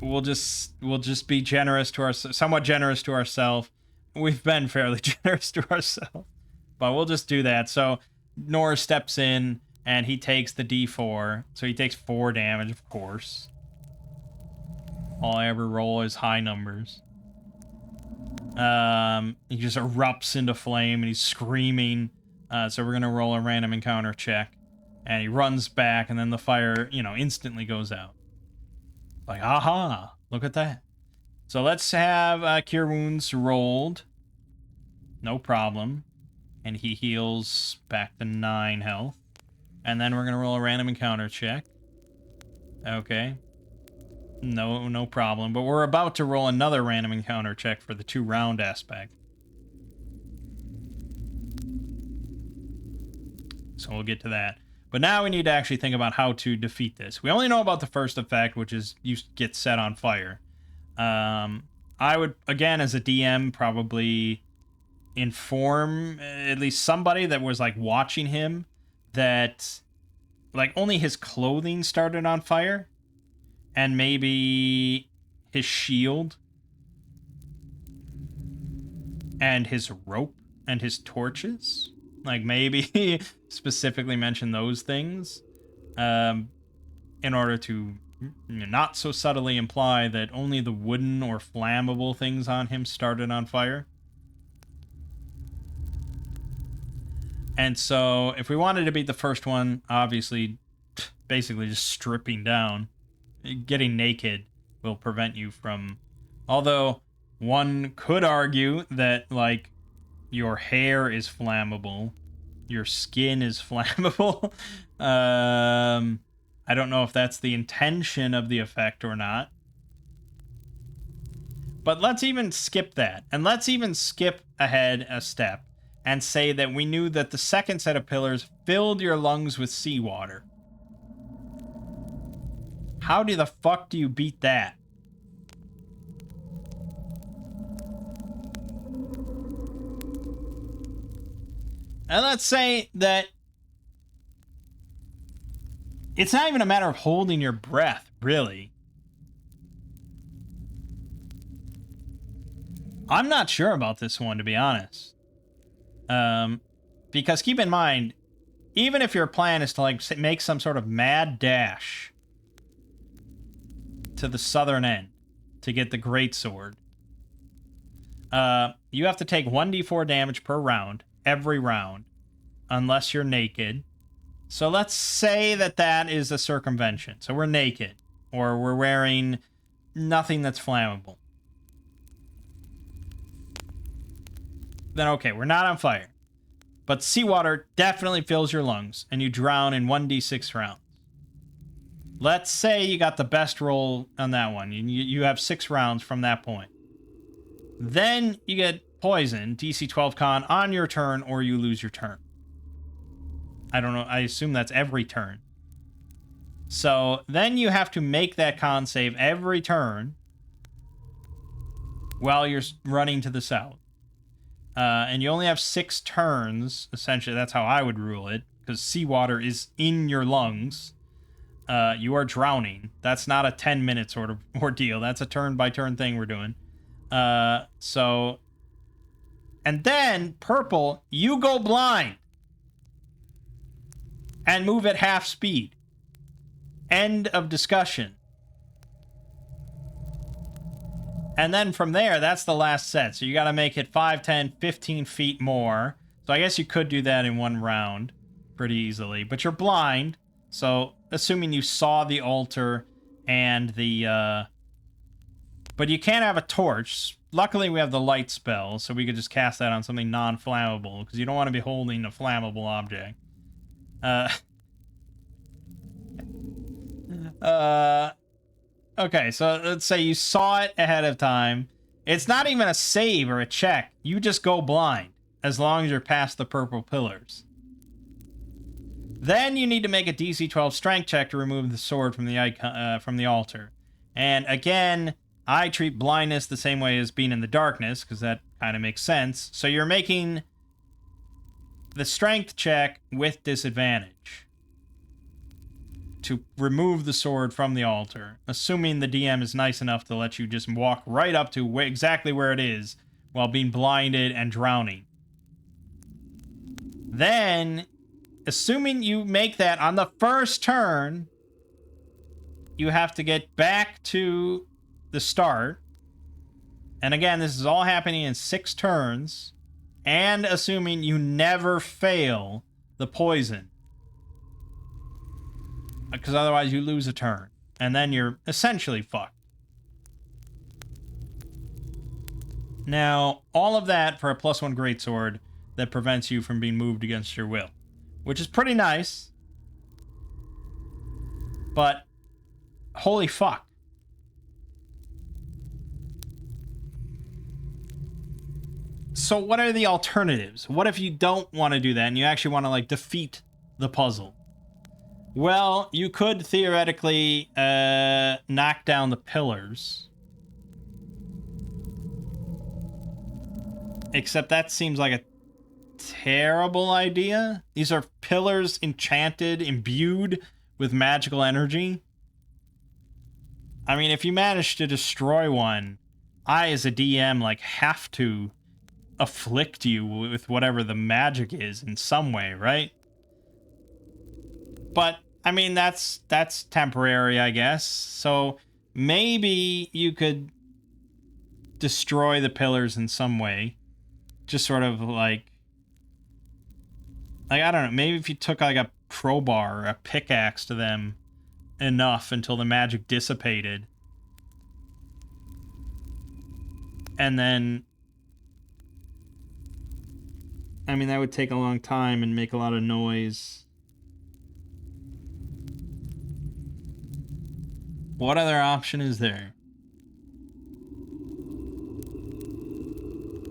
[SPEAKER 1] We'll just be generous to somewhat generous to ourselves. We've been fairly generous to ourselves. But we'll just do that. So Nor steps in and he takes the D4. So he takes 4 damage, of course. All I ever roll is high numbers. He just erupts into flame and he's screaming. So we're going to roll a random encounter check. And he runs back and then the fire, instantly goes out. Like, aha, look at that. So let's have Cure Wounds rolled. No problem. And he heals back to 9 health. And then we're going to roll a random encounter check. Okay. No problem. But we're about to roll another random encounter check for the 2-round aspect. So we'll get to that. But now we need to actually think about how to defeat this. We only know about the first effect, which is you get set on fire. I would, again, as a DM, probably inform at least somebody that was, like, watching him that, like, only his clothing started on fire. And maybe his shield. And his rope. And his torches. Like, maybe specifically mention those things in order to not so subtly imply that only the wooden or flammable things on him started on fire. And so, if we wanted to beat the first one, obviously, basically just stripping down. Getting naked will prevent you from... Although, one could argue that, like, your hair is flammable. Your skin is flammable. I don't know if that's the intention of the effect or not. But let's even skip that. And let's even skip ahead a step and say that we knew that the second set of pillars filled your lungs with seawater. How the fuck do you beat that? And let's say that it's not even a matter of holding your breath, really. I'm not sure about this one, to be honest. Because keep in mind, even if your plan is to like make some sort of mad dash to the southern end to get the greatsword, you have to take 1d4 damage per round, every round, unless you're naked. So let's say that that is a circumvention. So we're naked, or we're wearing nothing that's flammable. Then okay, we're not on fire. But seawater definitely fills your lungs, and you drown in 1d6 rounds. Let's say you got the best roll on that one. You have 6 rounds from that point. Then you get poison, DC 12 con, on your turn, or you lose your turn. I don't know, I assume that's every turn. So then you have to make that con save every turn while you're running to the south. And you only have 6 turns, essentially. That's how I would rule it, because seawater is in your lungs. You are drowning. That's not a 10 minute sort of ordeal. That's a turn-by-turn thing we're doing. So... And then, purple, you go blind. And move at half speed. End of discussion. And then from there, that's the last set. So you got to make it 5, 10, 15 feet more. So I guess you could do that in one round pretty easily. But you're blind. So assuming you saw the altar and the... But you can't have a torch. Luckily, we have the light spell. So we could just cast that on something non-flammable. Because you don't want to be holding a flammable object. Okay, so let's say you saw it ahead of time. It's not even a save or a check. You just go blind, as long as you're past the purple pillars. Then you need to make a DC 12 strength check to remove the sword from the icon, from the altar. And again, I treat blindness the same way as being in the darkness, because that kind of makes sense. So you're making the strength check with disadvantage to remove the sword from the altar, assuming the DM is nice enough to let you just walk right up to exactly where it is while being blinded and drowning. Then, assuming you make that on the first turn, you have to get back to the start. And again, this is all happening in 6 turns, and assuming you never fail the poison. Because otherwise you lose a turn, and then you're essentially fucked. Now, all of that for a +1 greatsword that prevents you from being moved against your will, which is pretty nice. But holy fuck. So what are the alternatives? What if you don't want to do that and you actually want to like defeat the puzzle? Well, you could theoretically knock down the pillars. Except that seems like a terrible idea. These are pillars enchanted, imbued with magical energy. I mean, if you manage to destroy one, I as a DM like have to afflict you with whatever the magic is in some way, right? But I mean, that's temporary, I guess. So maybe you could destroy the pillars in some way. Just sort of like I don't know, maybe if you took like a crowbar or a pickaxe to them enough until the magic dissipated. And then I mean, that would take a long time and make a lot of noise. What other option is there?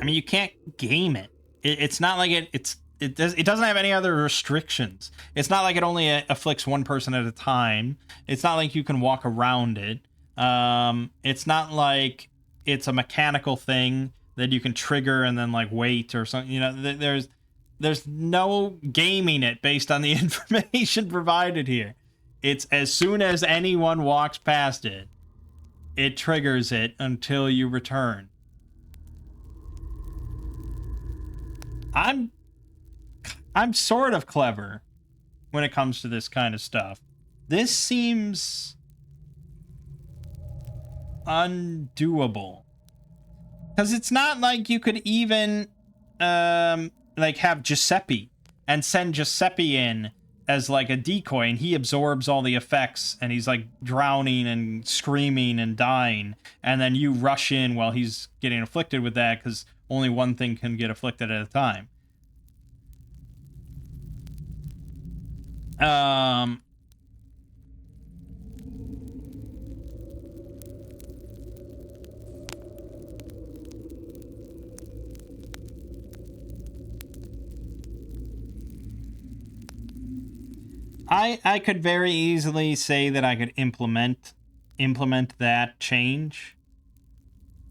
[SPEAKER 1] I mean, you can't game it. It's not like it doesn't have any other restrictions. It's not like it only afflicts one person at a time. It's not like you can walk around it. It's not like it's a mechanical thing that you can trigger and then like wait or something. You know, there's no gaming it based on the information provided here. It's as soon as anyone walks past it, it triggers it until you return. I'm sort of clever when it comes to this kind of stuff. This seems undoable. Because it's not like you could even like have Giuseppe and send Giuseppe in as like a decoy and he absorbs all the effects and he's like drowning and screaming and dying, and then you rush in while he's getting afflicted with that because only one thing can get afflicted at a time. I could very easily say that I could implement that change.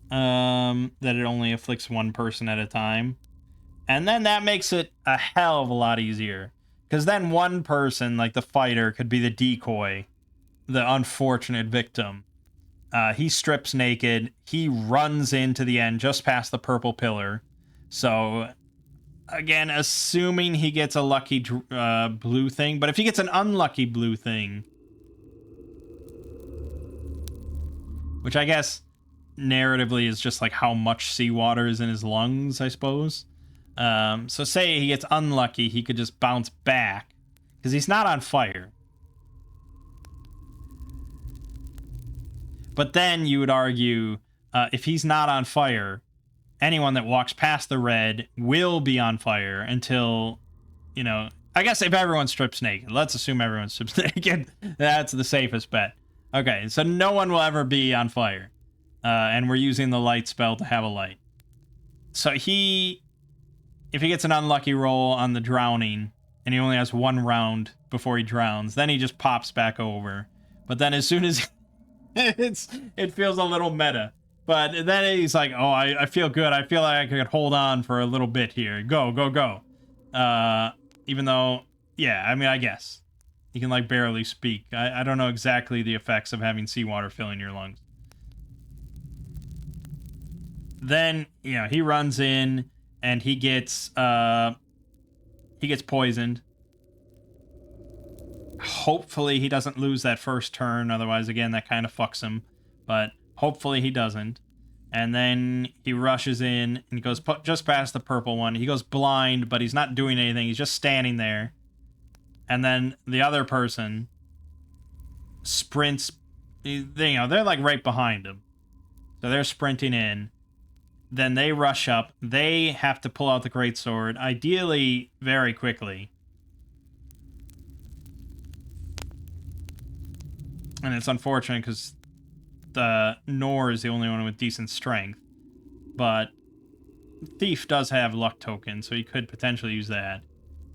[SPEAKER 1] That it only afflicts one person at a time. And then that makes it a hell of a lot easier. Because then one person, like the fighter, could be the decoy, the unfortunate victim. He strips naked. He runs into the end just past the purple pillar. So, again, assuming he gets a lucky blue thing. But if he gets an unlucky blue thing, which I guess narratively is just like how much seawater is in his lungs, I suppose. So say he gets unlucky, he could just bounce back because he's not on fire. But then you would argue, if he's not on fire, anyone that walks past the red will be on fire until, you know, I guess if everyone strips naked. Let's assume everyone strips naked. That's the safest bet. Okay, so no one will ever be on fire. And we're using the light spell to have a light. So if he gets an unlucky roll on the drowning, and he only has 1 round before he drowns. Then he just pops back over. But then as soon as it feels a little meta. But then he's like, oh, I feel good. I feel like I could hold on for a little bit here. Go, go, go. Even though, yeah, I mean, I guess. He can, like, barely speak. I don't know exactly the effects of having seawater filling your lungs. Then, you know, he runs in, and he gets poisoned. Hopefully he doesn't lose that first turn, otherwise, again, that kind of fucks him. But hopefully he doesn't. And then he rushes in, and he goes just past the purple one. He goes blind, but he's not doing anything. He's just standing there. And then the other person sprints. You know, they're like right behind him. So they're sprinting in. Then they rush up. They have to pull out the greatsword, ideally very quickly. And it's unfortunate because the Nor is the only one with decent strength. But Thief does have luck token, so he could potentially use that.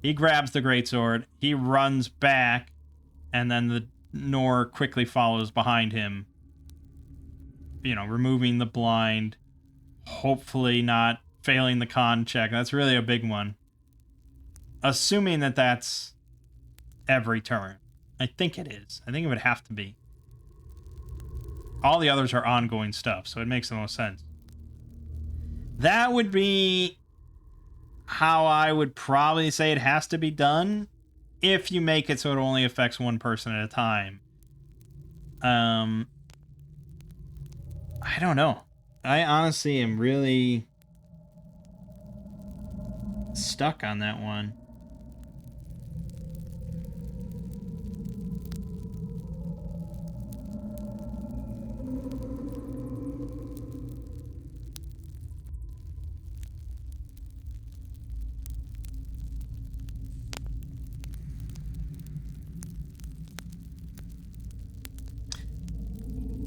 [SPEAKER 1] He grabs the greatsword, he runs back, and then the Nor quickly follows behind him. You know, removing the blind, hopefully not failing the con check. That's really a big one. Assuming that that's every turn. I think it is. I think it would have to be. All the others are ongoing stuff, so it makes the most sense. That would be how I would probably say it has to be done, if you make it so it only affects one person at a time. I don't know. I honestly am really stuck on that one.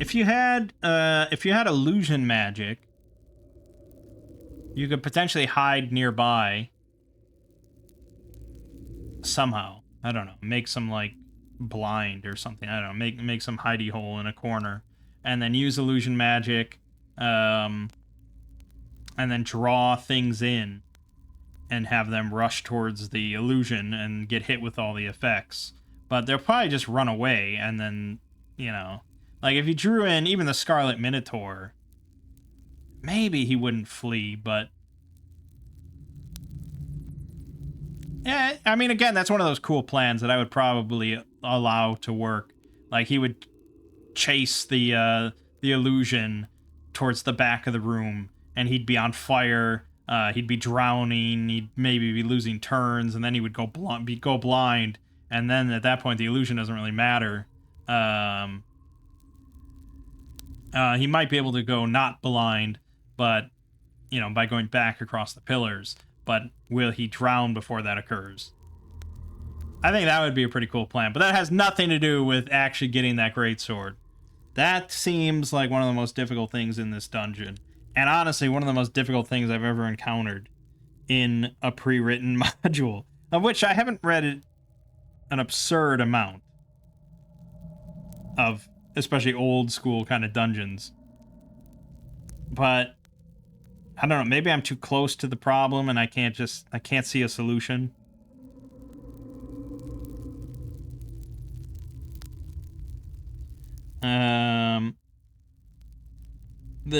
[SPEAKER 1] If you had illusion magic, you could potentially hide nearby somehow. I don't know. Make some, like, blind or something. I don't know. Make some hidey hole in a corner. And then use illusion magic. And then draw things in. And have them rush towards the illusion and get hit with all the effects. But they'll probably just run away and then, you know... Like, if you drew in even the Scarlet Minotaur, maybe he wouldn't flee, but... Yeah, I mean, again, that's one of those cool plans that I would probably allow to work. Like, he would chase the illusion towards the back of the room, and he'd be on fire, he'd be drowning, he'd maybe be losing turns, and then he would go blind, and then at that point, the illusion doesn't really matter. He might be able to go not blind, but, you know, by going back across the pillars. But will he drown before that occurs? I think that would be a pretty cool plan. But that has nothing to do with actually getting that greatsword. That seems like one of the most difficult things in this dungeon. And honestly, one of the most difficult things I've ever encountered in a pre-written module. Of which I haven't read an absurd amount of... especially old school kind of dungeons. But I don't know, maybe I'm too close to the problem and I can't see a solution. The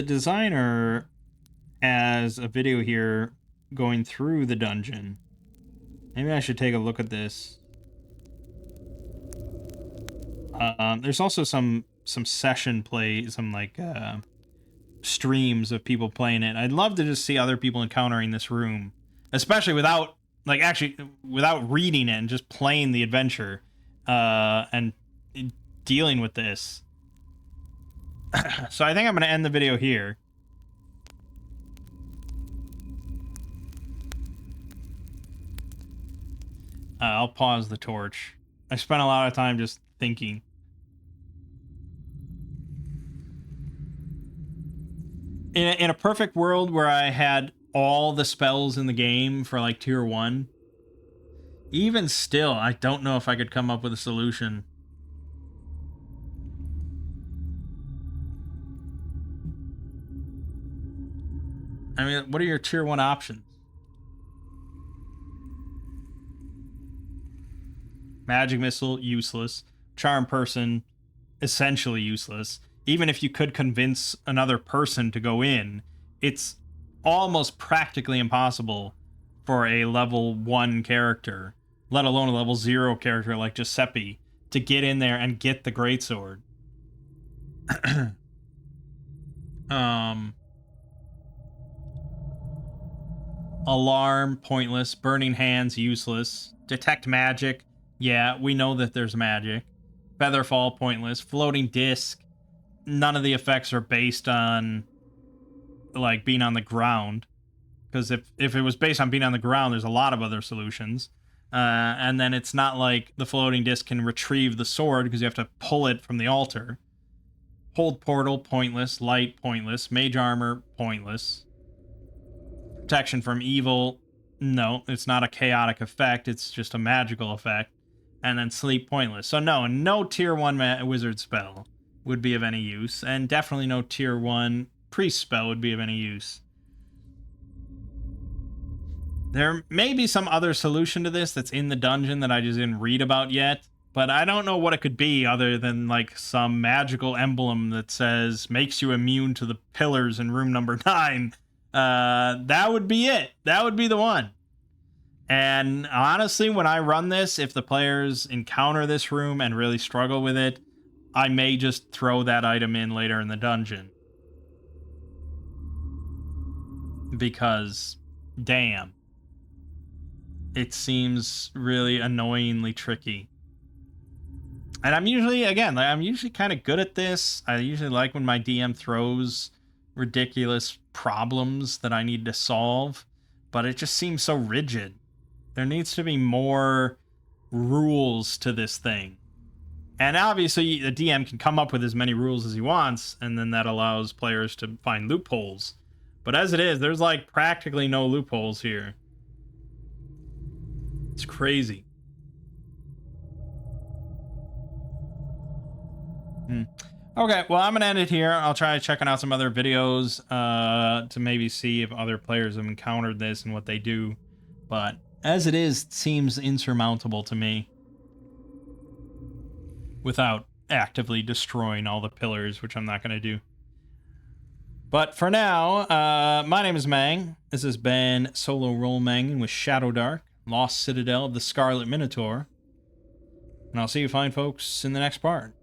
[SPEAKER 1] designer has a video here going through the dungeon. Maybe I should take a look at this. There's also some session play, some like streams of people playing it. I'd love to just see other people encountering this room, especially without reading it and just playing the adventure and dealing with this. So I think I'm going to end the video here. I'll pause the torch. I spent a lot of time just thinking. In a perfect world where I had all the spells in the game for like tier 1, Even still, I don't know if I could come up with a solution. I mean, what are your tier 1 options? Magic Missile, useless. Charm Person, essentially useless. Even if you could convince another person to go in, it's almost practically impossible for a level 1 character, let alone a level 0 character like Giuseppe, to get in there and get the greatsword. Alarm, pointless. Burning Hands, useless. Detect magic, yeah, we know that there's magic. Featherfall, pointless. Floating Disc, none of the effects are based on, like, being on the ground. Because if it was based on being on the ground, there's a lot of other solutions. And then it's not like the floating disc can retrieve the sword because you have to pull it from the altar. Hold Portal, pointless. Light, pointless. Mage Armor, pointless. Protection from Evil, no, it's not a chaotic effect. It's just a magical effect. And then Sleep, pointless. So no tier 1 wizard spell would be of any use. And definitely no tier 1 priest spell would be of any use. There may be some other solution to this that's in the dungeon that I just didn't read about yet, but I don't know what it could be other than like some magical emblem that says makes you immune to the pillars in room number 9. That would be it. That would be the one. And honestly, when I run this, if the players encounter this room and really struggle with it, I may just throw that item in later in the dungeon. Because, damn. It seems really annoyingly tricky. And I'm usually kind of good at this. I usually like when my DM throws ridiculous problems that I need to solve, but it just seems so rigid. There needs to be more rules to this thing. And obviously, the DM can come up with as many rules as he wants, and then that allows players to find loopholes. But as it is, there's like practically no loopholes here. It's crazy. Okay, well, I'm going to end it here. I'll try checking out some other videos to maybe see if other players have encountered this and what they do. But as it is, it seems insurmountable to me without actively destroying all the pillars, which I'm not going to do. But for now, my name is Mang. This has been Solo Roll Mangging with Shadowdark, Lost Citadel of the Scarlet Minotaur. And I'll see you fine folks in the next part.